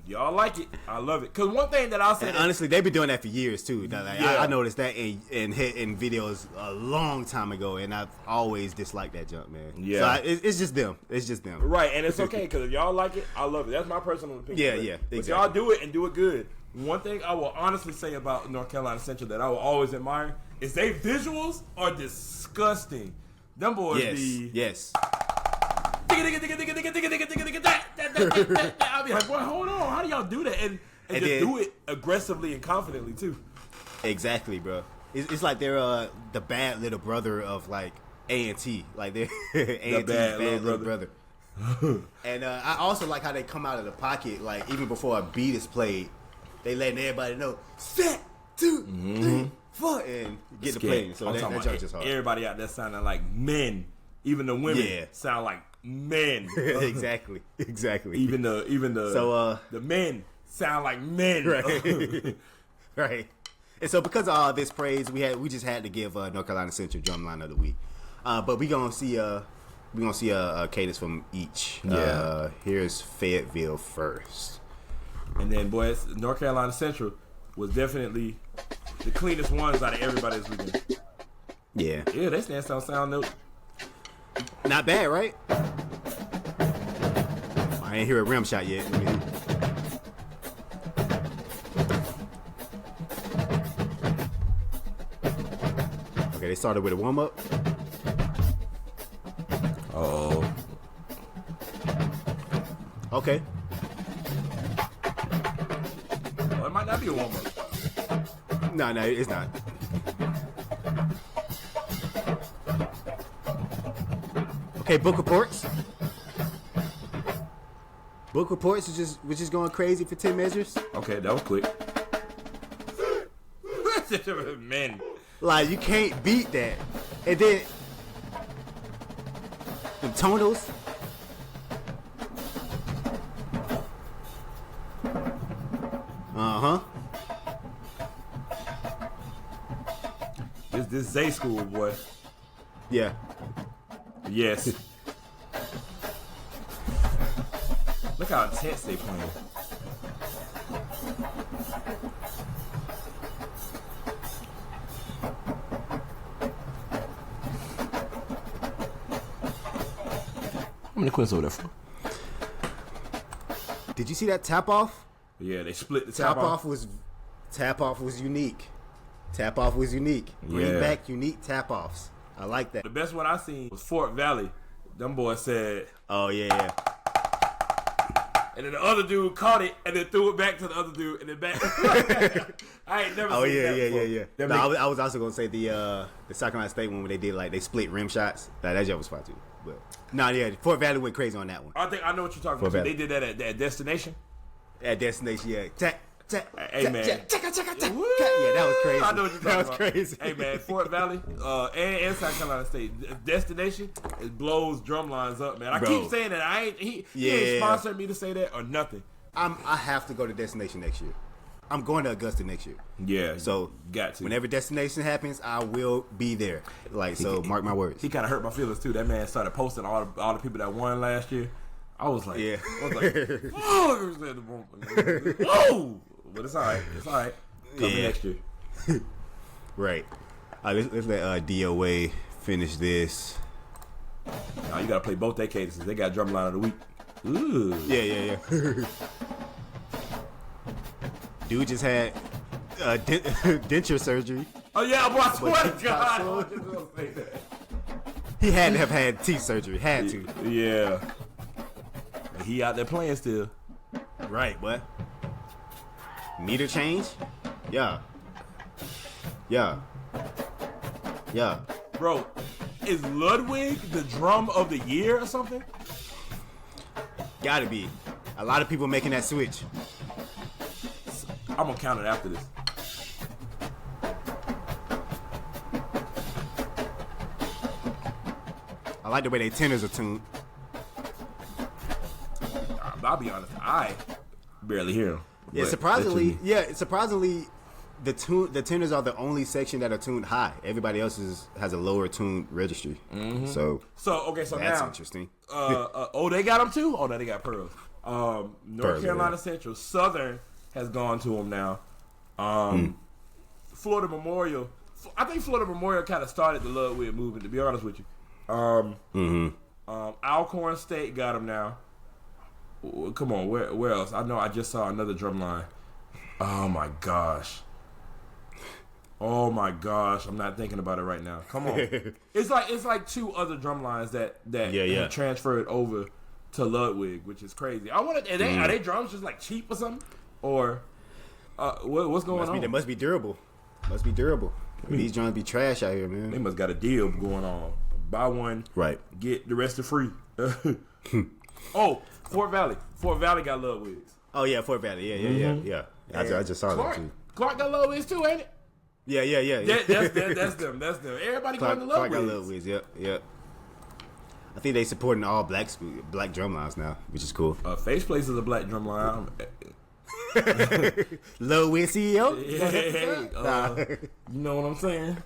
If y'all like it, I love it. Cause one thing that I'll say, and honestly, they've been doing that for years too. Like, Yeah. I noticed that in videos a long time ago, and I've always disliked that jump, man. Yeah. So it's just them. It's just them. right? And it's okay because if y'all like it, I love it. That's my personal opinion. Yeah, But yeah, But exactly. y'all do it and do it good. One thing I will honestly say about North Carolina Central that I will always admire is they visuals are disgusting. Them boys be Yes. I'll be like, boy, hold on, how do y'all do that? And just then- do it aggressively and confidently too. Exactly, bro. It's like they're the bad little brother of like A&T. Like they're A&T's bad little brother. And I also like how they come out of the pocket, like even before a beat is played, they letting everybody know, set, 2, 3, 4, and get the play. So that joke's just hard. Everybody out there sounding like men. Even the women sound like men. Exactly. Even the the men sound like men. Right. Right. And so because of all this praise, we just had to give North Carolina Central Drumline of the Week. But we gonna see a cadence from each. Yeah. Here's Fayetteville first. And then, boys, North Carolina Central was definitely the cleanest ones out of everybody this weekend. Yeah. Yeah, they stand on sound note. Not bad, right? I ain't hear a rim shot yet. Okay, they started with a warm up. Oh. Okay. Well, it might not be a warm up. No, it's not. Okay, book reports. Book reports was just going crazy for 10 measures. Okay, that was quick. Men. Like, you can't beat that. And then the tonals. Uh-huh. This Zay school, boy. Yeah. Yes. Look how intense they playing. How many quints over there for? Did you see that tap off? Yeah, they split the Tap off was unique. Tap off was unique. Bring Yeah. back unique tap offs. I like that. The best one I seen was Fort Valley. Them boys said, Oh yeah. and then the other dude caught it and then threw it back to the other dude and then back. I ain't never Oh seen that before. yeah. That No, make- I was also gonna say the South Carolina State one where they did like they split rim shots. That joke was fun too. But Fort Valley went crazy on that one. I think I know what you're talking Fort about. Valley. They did that at Destination. At Destination, yeah. Tap. Hey, man. Yeah, that was crazy. I know what you're talking That was about. crazy. Hey man, Fort Valley and South Carolina State Destination, it blows drum lines up, man. I Bro. keep saying that. He ain't sponsored me to say that or nothing. I have to go to Destination next year. I'm going to Augusta next year. Yeah, So got to. whenever Destination happens, I will be there. Like so, mark my words. He kind of hurt my feelings too. That man started posting all the people that won last year. I was like, whoa! But it's all right. It's all right. Coming next year. Right. Let's let DOA finish this. Now you gotta play both their cadences. They got drumline of the week. Ooh. Yeah. Dude just had denture surgery. Oh yeah, boy, I swear to But- God. I was just gonna say that. He had to have had teeth surgery. Had to. Yeah. And he out there playing still. Right, what? Meter change? Yeah. Bro, is Ludwig the drum of the year or something? Gotta be. A lot of people making that switch. I'm gonna count it after this. I like the way they tenors are tuned. I'll be honest, I barely hear him. Yeah, But surprisingly, that's the tenors are the only section that are tuned high. Everybody else has a lower tuned registry. So So that's now interesting. they got them too. Oh no, they got pearls. North Carolina Central. Southern has gone to them now. Florida Memorial. I think Florida Memorial kind of started the Ludwig movement, to be honest with you. Alcorn State got them now. Come on, where else? I know I just saw another drum line. Oh my gosh, I'm not thinking about it right now. Come on, it's like two other drum lines that transferred over to Ludwig, which is crazy. I want to. Are they drums just like cheap or something, or what's going on? They must be durable. These drums be trash out here, man. They must got a deal going on. Buy one, get the rest of free. Oh, Fort Valley. Fort Valley got Ludwigs. Oh yeah, Fort Valley. Yeah. I just saw that too. Clark got Ludwigs too, ain't it? Yeah. That's them. Everybody going to Ludwigs. Clark got Ludwigs. Yep. I think they supporting all black drum lines now, which is cool. Faceplace is a black drum line. Ludwig CEO. You know what I'm saying?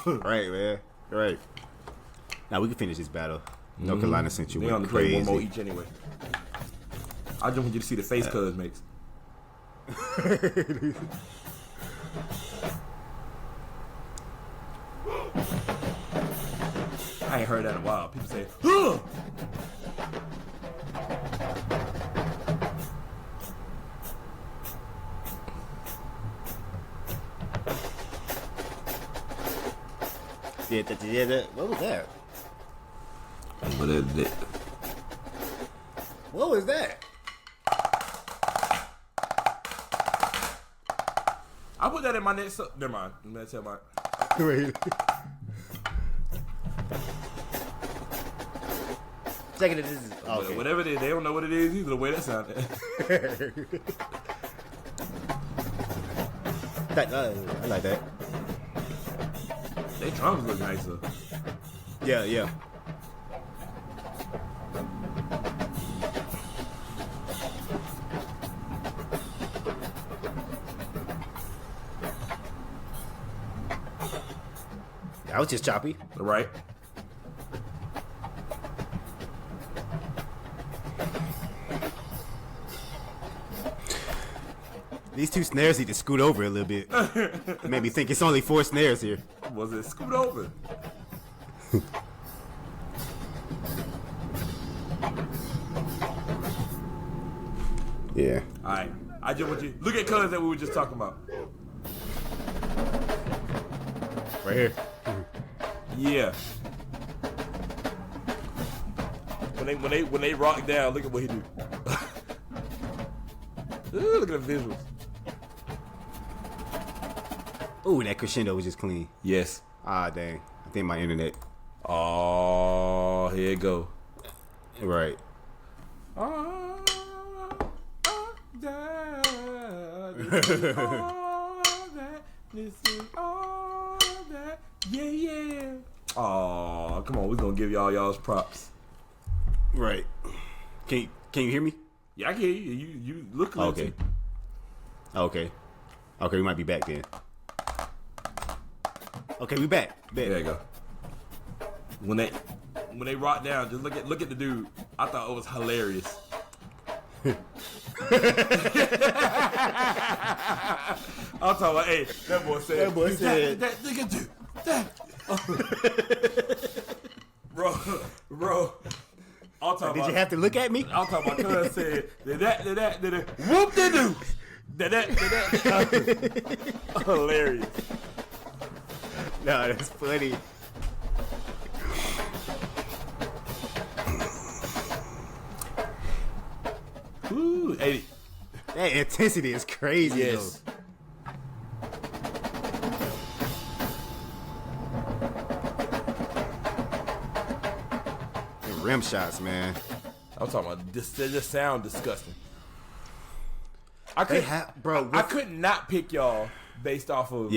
Right, man. Right. Now we can finish this battle. North Carolina Central went crazy. One more each anyway. I just want you to see the face Cuz makes. I ain't heard that in a while. People say, huh! What was that? What was that? I put that in my next. Never mind. I'm gonna tell my. Wait. Second, this is okay. Whatever it is, they don't know what it is either. The way that sounded. I like that. They drums look nicer. Yeah. That was just choppy. Right. These two snares need to scoot over a little bit. Made me think it's only 4 snares here. Was it scoot over? Yeah. All right. I just want you look at colors that we were just talking about. Right here. Yeah. When they rock down, look at what he do. Ooh, look at the visuals. Ooh, that crescendo was just clean. Yes. Ah, dang. I think my internet. Oh, here it go. Right. This is all that. Yeah. Oh, come on. We're going to give y'all's props. Right. Can you hear me? Yeah, I can hear you. You look like okay. Okay, we might be back then. Okay, we back. There you go. When they rock down, just look at the dude. I thought it was hilarious. I'm talking about, hey, that boy said that nigga do that. Bro. I'm talking Did about, you have to look at me? I'm talking about cuz said that whoop-de-doo. That. Hilarious. No, that's funny. Ooh, 80. That intensity is crazy. Yes. Though. Rim shots, man. I'm talking about this. They just sound disgusting. I could not pick y'all based off of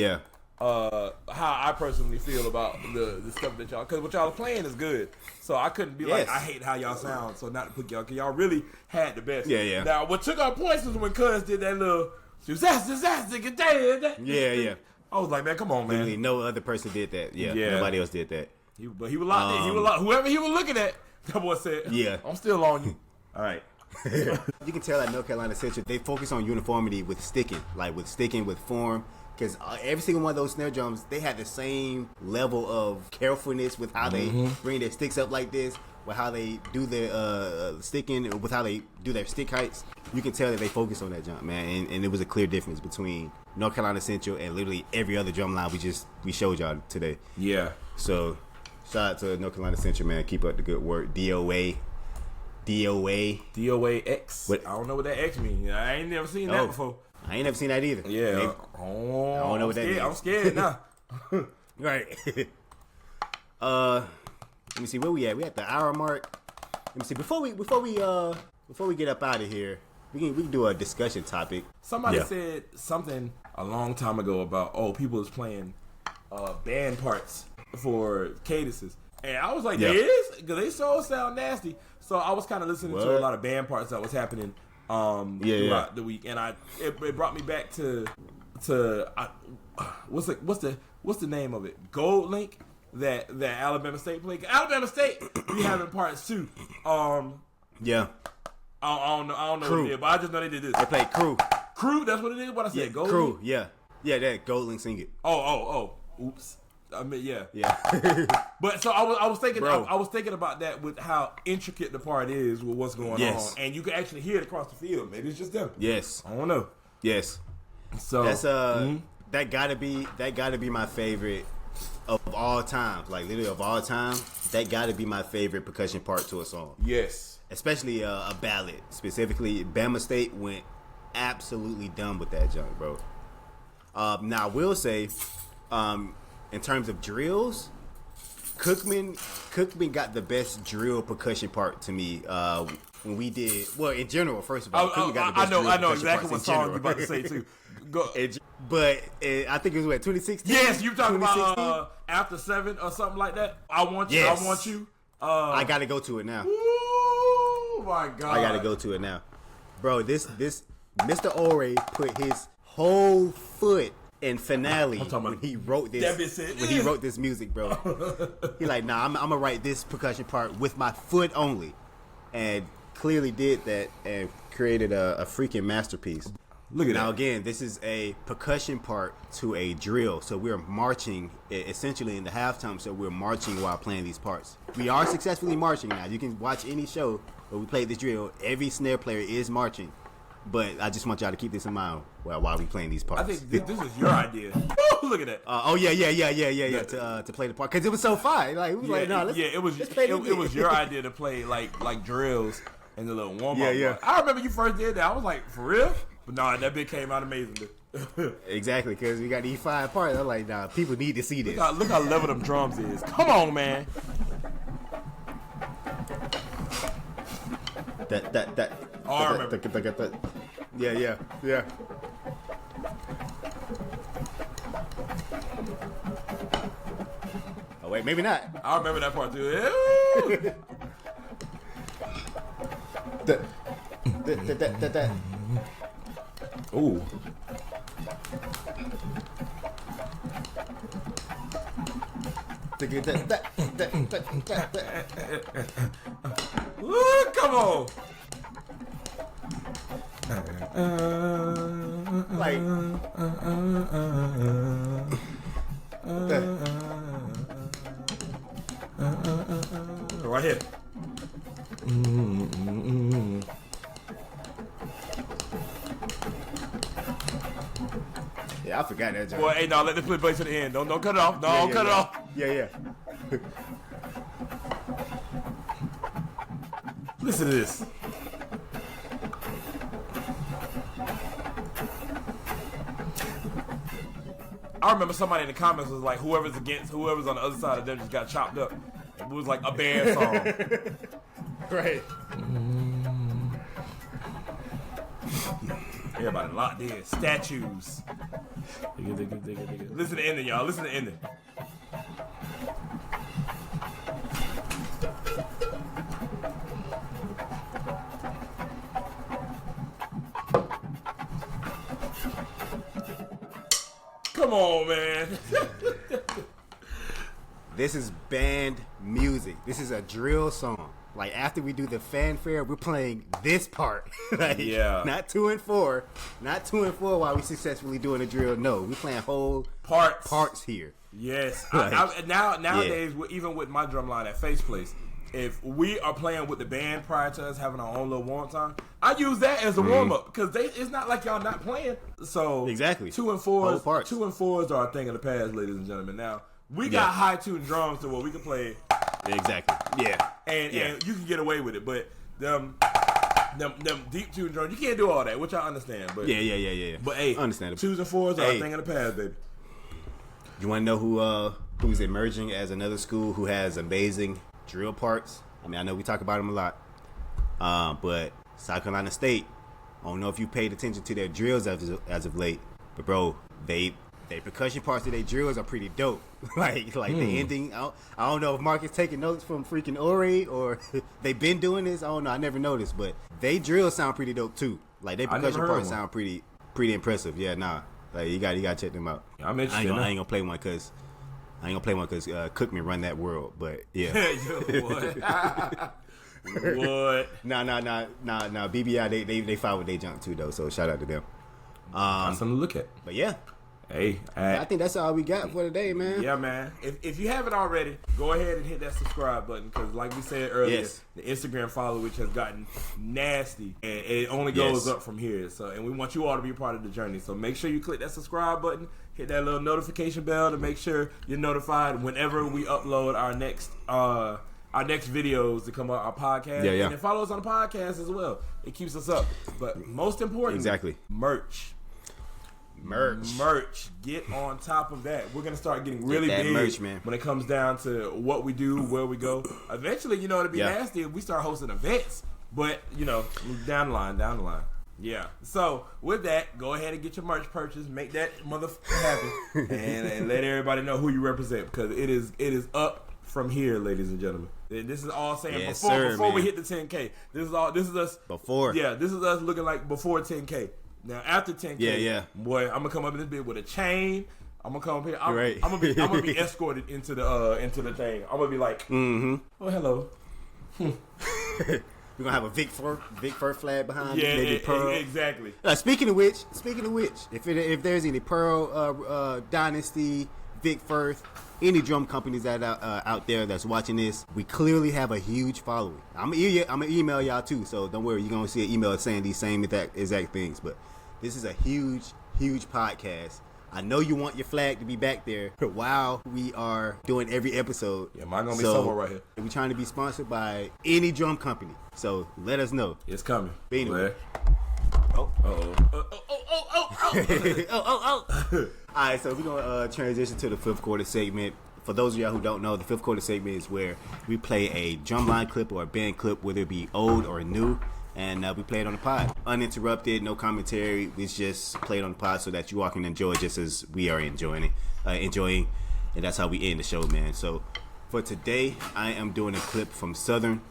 how I personally feel about the stuff that y'all, because what y'all are playing is good. So I couldn't be like, I hate how y'all sound, so not to pick y'all, because y'all really had the best. Yeah. Now, what took our points was when Cuz did that little Yeah. I was like, man, come on, man. Literally no other person did that. Yeah. Nobody else did that. But he was locked in. Whoever he was looking at, that boy said, yeah, I'm still on you. All right. You can tell at North Carolina Central, they focus on uniformity with sticking, with form. Because every single one of those snare drums, they had the same level of carefulness with how they bring their sticks up like this, with how they do their sticking, with how they do their stick heights. You can tell that they focus on that jump, man. And it was a clear difference between North Carolina Central and literally every other drum line we showed y'all today. Yeah. So, shout out to North Carolina Central, man. Keep up the good work. DOA X. What? I don't know what that X means. I ain't never seen that before. I ain't never seen that either. Yeah. I don't know what that means. I'm scared now. Right. Let me see where we at. We at the hour mark. Let me see before we get up out of here. We can do a discussion topic. Somebody said something a long time ago about people is playing band parts for cadences, and I was like, there is, because they so sound nasty. So I was kind of listening to a lot of band parts that was happening throughout the week, and it brought me back to what's the name of it? Gold Link that Alabama State played. Alabama State be having parts too. Yeah. I don't know what it is, but I just know they did this. They played Crew. Crew, that's what it is. What I said, Gold Crew. Link? Yeah, that Gold Link sing it. Oh. Oops. I mean, yeah. But so I was thinking about that with how intricate the part is with what's going on, and you can actually hear it across the field. Maybe it's just them. Yes. I don't know. Yes. So that's that gotta be my favorite of all time. Like literally of all time, that gotta be my favorite percussion part to a song. Yes. Especially a ballad. Specifically, Bama State went absolutely dumb with that junk, bro. Now I will say, in terms of drills, Cookman got the best drill percussion part to me when we did. Well, in general, first of all, Cookman got the best I know exactly what song you're about to say too. But I think it was 2016. Yes, you talking about After 7 or something like that. I want you. Yes. I want you. I gotta go to it now. Oh my god! I gotta go to it now, bro. This Mr. Ore put his whole foot in finale when he wrote this. When he wrote this music, bro. He like, nah, I'm gonna write this percussion part with my foot only, and clearly did that and created a freaking masterpiece. Look at now that. Again, this is a percussion part to a drill, so we're marching essentially in the halftime. So we're marching while playing these parts. We are successfully marching now. You can watch any show where we play this drill. Every snare player is marching, but I just want y'all to keep this in mind while we playing these parts. I think this is your idea. Look at that. To play the part because it was so fun. Like it was it was your idea to play like drills and the little warm up. Yeah. I remember you first did that. I was like, for real? But nah, that bit came out amazing. Exactly, because we got these 5 parts. I'm like, nah, people need to see this. Look how level them drums is. Come on, man. I remember. Yeah. Oh wait, maybe not. I remember that part too. Ooh. Ooh, come on. Like right here. Yeah, I forgot that joke. Boy, hey, no, let this play to the end. Don't cut it off. Don't cut it off. Yeah. Listen to this. I remember somebody in the comments was like, whoever's on the other side of them just got chopped up. It was like a band song. Right. Everybody locked in. Statues. Listen to the ending, y'all. Listen to the ending. Come on, man. This is band music. This is a drill song. Like after we do the fanfare, we're playing this part. Like, yeah. Not 2 and 4. Not 2 and 4 while we successfully doing a drill. No, we're playing whole parts here. Yes. Like, Nowadays, even with my drumline at Face Place, if we are playing with the band prior to us having our own little warm time, I use that as a warm up because it's not like y'all not playing. So exactly 2 and 4s. 2 and 4s are a thing of the past, ladies and gentlemen. Now we got high tuned drums to where we can play. Exactly. Yeah. And you can get away with it, but them deep tuned drums, you can't do all that, which I understand. But yeah. But hey, understandable. 2s and 4s are a thing of the past, baby. You want to know who's emerging as another school who has amazing drill parts? I mean, I know we talk about them a lot, but South Carolina State. I don't know if you paid attention to their drills as of late, but bro, they percussion parts of their drills are pretty dope. like the ending. I don't know if Mark is taking notes from freaking Ori or they've been doing this. I don't know. I never noticed, but they drills sound pretty dope too. Like their percussion parts sound pretty impressive. Yeah, nah. Like you got to check them out. I'm interested. I ain't gonna play one because Cookman run that world. But yeah. What? Nah. BBI they fought with their junk too though. So shout out to them. Something to look at. But yeah. Hey, I think that's all we got for today, man. Yeah, man. If you haven't already, go ahead and hit that subscribe button because, like we said earlier, the Instagram follow which has gotten nasty, and it only goes up from here. So, and we want you all to be a part of the journey. So make sure you click that subscribe button, hit that little notification bell to make sure you're notified whenever we upload our next videos to come out our podcast. Yeah. And then follow us on the podcast as well. It keeps us up. But most important, merch. Get on top of that. We're gonna start getting really big merch, man. When it comes down to what we do, where we go. Eventually, it'd be nasty if we start hosting events. But down the line. Yeah. So with that, go ahead and get your merch purchase. Make that motherfucker happen, and let everybody know who you represent because it is up from here, ladies and gentlemen. This is all saying before we hit the 10K. This is us before. Yeah, this is us looking like before 10K. Now after 10K, boy, I'm gonna come up in this bit with a chain. I'm gonna come up here. I'm gonna be escorted into the thing. I'm gonna be like, oh hello. We're gonna have a Vic Firth flag behind you. Maybe Pearl. Exactly. Speaking of which, if there's any Pearl Dynasty, Vic Firth, any drum companies that are out there that's watching this, we clearly have a huge following. I'm gonna email y'all too, so don't worry. You're gonna see an email saying these same exact things. But this is a huge podcast. I know you want your flag to be back there while we are doing every episode. Yeah, mine gonna be somewhere right here. We're trying to be sponsored by any drum company, so let us know. It's coming. But anyway. Oh. All right, so we're going to transition to the fifth quarter segment. For those of y'all who don't know, the fifth quarter segment is where we play a drumline clip or a band clip, whether it be old or new, and we play it on the pod. Uninterrupted, no commentary. We just play it on the pod so that you all can enjoy just as we are enjoying, and that's how we end the show, man. So for today, I am doing a clip from Southern.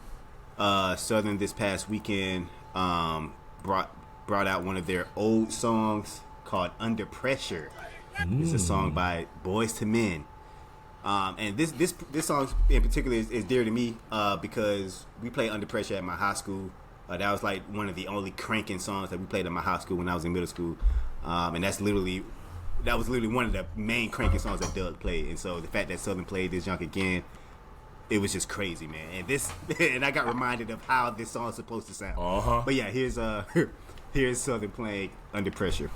Southern this past weekend brought out one of their old songs called Under Pressure. It's a song by Boys to Men. And this song in particular is dear to me because we played Under Pressure at my high school. That was like one of the only cranking songs that we played at my high school when I was in middle school. And that was literally one of the main cranking songs that Doug played. And so the fact that Southern played this junk again, it was just crazy, man. And I got reminded of how this song is supposed to sound. But yeah, here's Southern playing Under Pressure.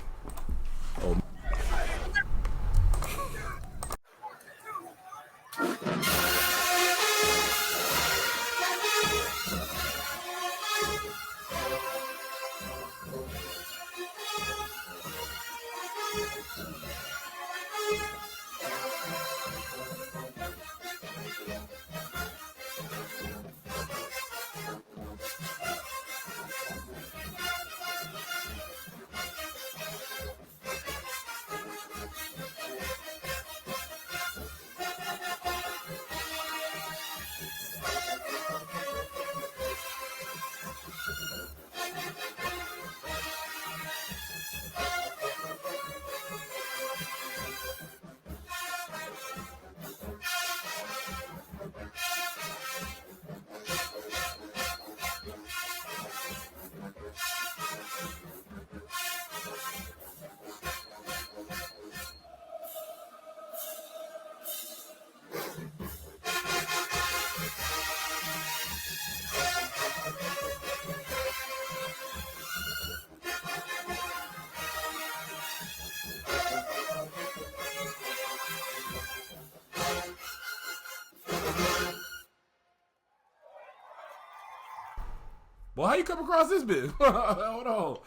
Well, how you come across this bit? Hold on.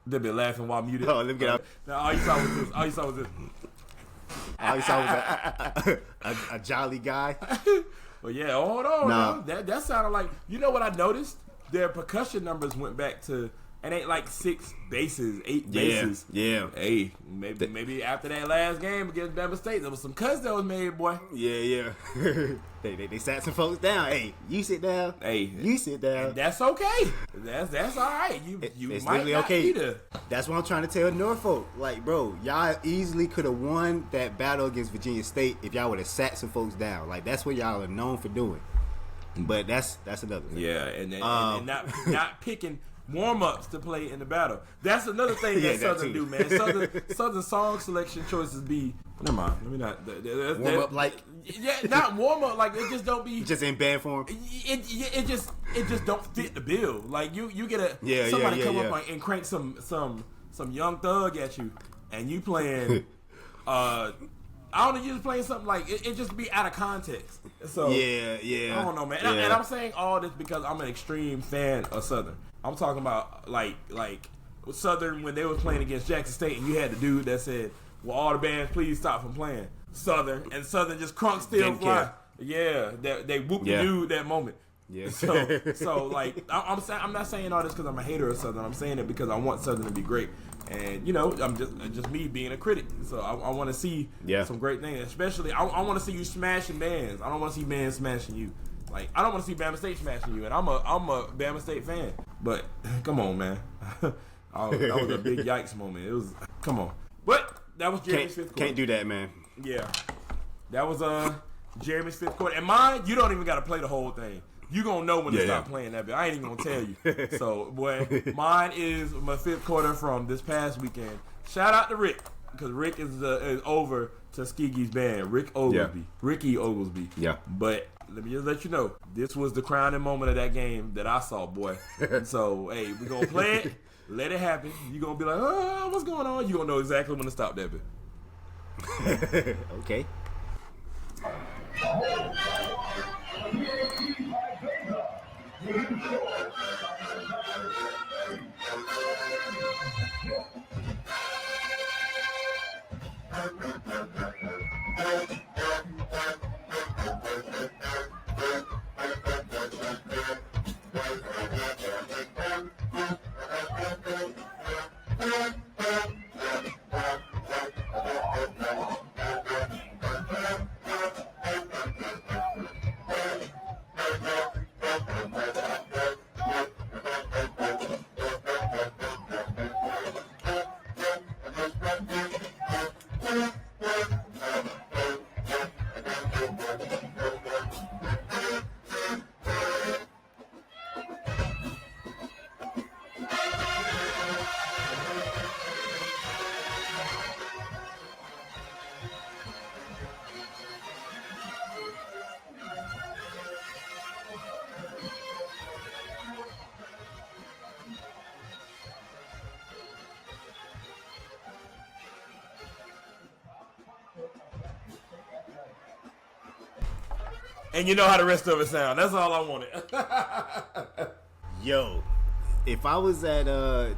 They've been laughing while muted. Oh, let me get out. Now, all you saw was this. All you saw was a jolly guy. Well, yeah, hold on. Nah. That sounded like, you know what I noticed? Their percussion numbers went back to, it ain't like 6 basses, 8 basses. Yeah. Hey, maybe after that last game against Bama State, there was some cuts that was made, boy. Yeah. they sat some folks down. Hey, you sit down. Hey, you sit down. And that's okay. That's all right. It's might literally not okay. either. That's what I'm trying to tell Norfolk. Like, bro, y'all easily could have won that battle against Virginia State if y'all would have sat some folks down. Like, that's what y'all are known for doing. But that's another thing. Yeah, and not picking warm-ups to play in the battle. That's another thing that Southern do, man. Southern song selection choices be, never mind, let me not. Warm up like, yeah, not warm up, like it just don't be. Just in band form. It just don't fit the bill. Like you get somebody come up and crank some Young Thug at you, and you playing. I don't know, you just playing something like it just be out of context. So yeah. I don't know, man. And I'm saying all this because I'm an extreme fan of Southern. I'm talking about like Southern when they were playing against Jackson State, and you had the dude that said, "Well, all the bands, please stop from playing Southern," and Southern just crunk still fly. Yeah, they whooped the dude that moment. Yeah. So like I'm not saying all this because I'm a hater of Southern. I'm saying it because I want Southern to be great. And I'm just me being a critic, so I want to see some great things. Especially, I want to see you smashing bands. I don't want to see bands smashing you. Like, I don't want to see Bama State smashing you, and I'm a Bama State fan. But come on, man, that was a big yikes moment. It was, come on. But that was Jeremie's fifth quarter. Can't do that, man. Yeah, that was Jeremie's fifth quarter. And mine, you don't even got to play the whole thing. You gonna know when to stop playing that bit. I ain't even gonna tell you. So, boy, mine is my fifth quarter from this past weekend. Shout out to Rick, because Rick is over Tuskegee's band, Ricky Oglesby. Yeah. But let me just let you know, this was the crowning moment of that game that I saw, boy. So, hey, we gonna play it. Let it happen. You gonna be like, oh, what's going on? You gonna know exactly when to stop that bit. Okay. And you know how the rest of it sound. That's all I wanted. Yo, if I was at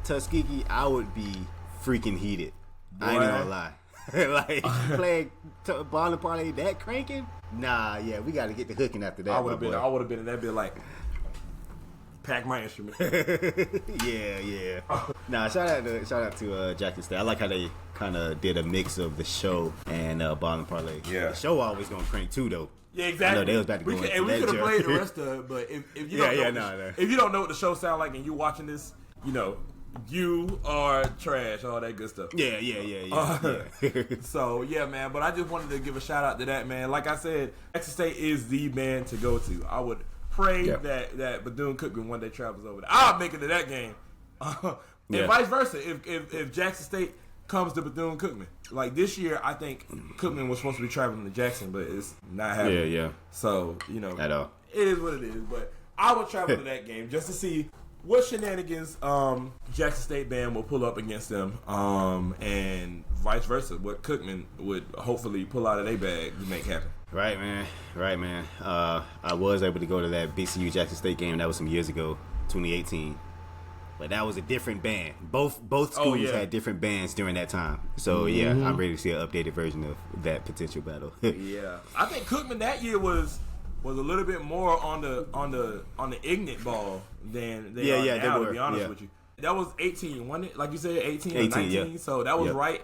Tuskegee, I would be freaking heated. Boy. I ain't gonna lie. Like, playing ball and parlay that cranking? Nah, yeah, we got to get the hooking after that. I would have been in that bit like, pack my instrument. yeah. Nah, shout out to Jackson State. I like how they kind of did a mix of the show and ball and parlay. Yeah, the show always gonna crank too, though. Yeah, exactly. I know they was about to go into we could have that played the rest of it, but if you don't if you don't know what the show sound like and you watching this, you are trash, all that good stuff. Yeah. So yeah, man. But I just wanted to give a shout out to that, man. Like I said, Jackson State is the man to go to. I would pray that Bethune-Cookman one day travels over there. I'll make it to that game, and vice versa. If Jackson State comes to Bethune-Cookman. Like this year, I think Cookman was supposed to be traveling to Jackson, but it's not happening. Yeah. So, you know, At all. it is what it is. But I would travel to that game just to see what shenanigans Jackson State band will pull up against them, and vice versa. What Cookman would hopefully pull out of their bag to make happen. Right, man. I was able to go to that BCU Jackson State game. That was some years ago, 2018. But that was a different band. Both schools had different bands during that time. So yeah, I'm ready to see an updated version of that potential battle. Yeah, I think Cookman that year was a little bit more on the ignorant ball than they are now. To be honest with you, that was 18, wasn't it? Like you said, 18 or 19. Yeah. So that was right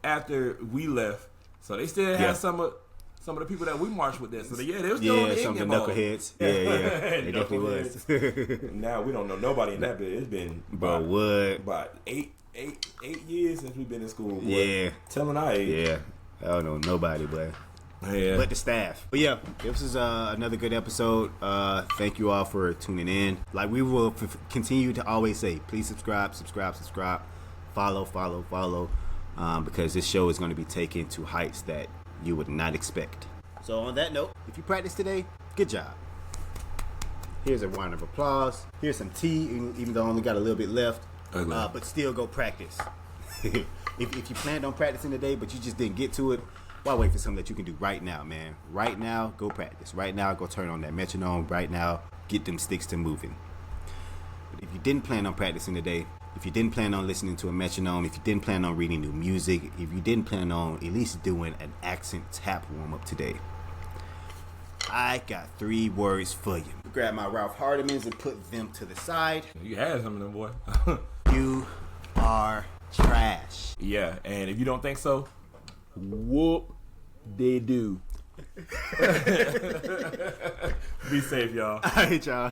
after we left. So they still had some of the people that we marched with that. So they was still on the some of the ignorant ball. knuckleheads. Yeah, they definitely was. Now we don't know nobody in that bit. It's been about 8 years since we've been in school. Boy. Yeah, telling our age. Yeah, I don't know nobody, but. Yeah. But the staff. But yeah, this is another good episode. Thank you all for tuning in. Like we will continue to always say, please subscribe, follow, because this show is going to be taken to heights that you would not expect. So on that note, if you practiced today, good job. Here's a round of applause. Here's some tea, even though I only got a little bit left. But still go practice. if you planned on practicing today, but you just didn't get to it, why wait for something that you can do right now, man? Right now, go practice. Right now, go turn on that metronome. Right now, get them sticks to moving. But if you didn't plan on practicing today, if you didn't plan on listening to a metronome, if you didn't plan on reading new music, if you didn't plan on at least doing an accent tap warm-up today, I got 3 words for you. Grab my Ralph Hardimans and put them to the side. You had some of them, boy. You are trash. Yeah, and if you don't think so, whoop, they do. Be safe, y'all. All right, y'all.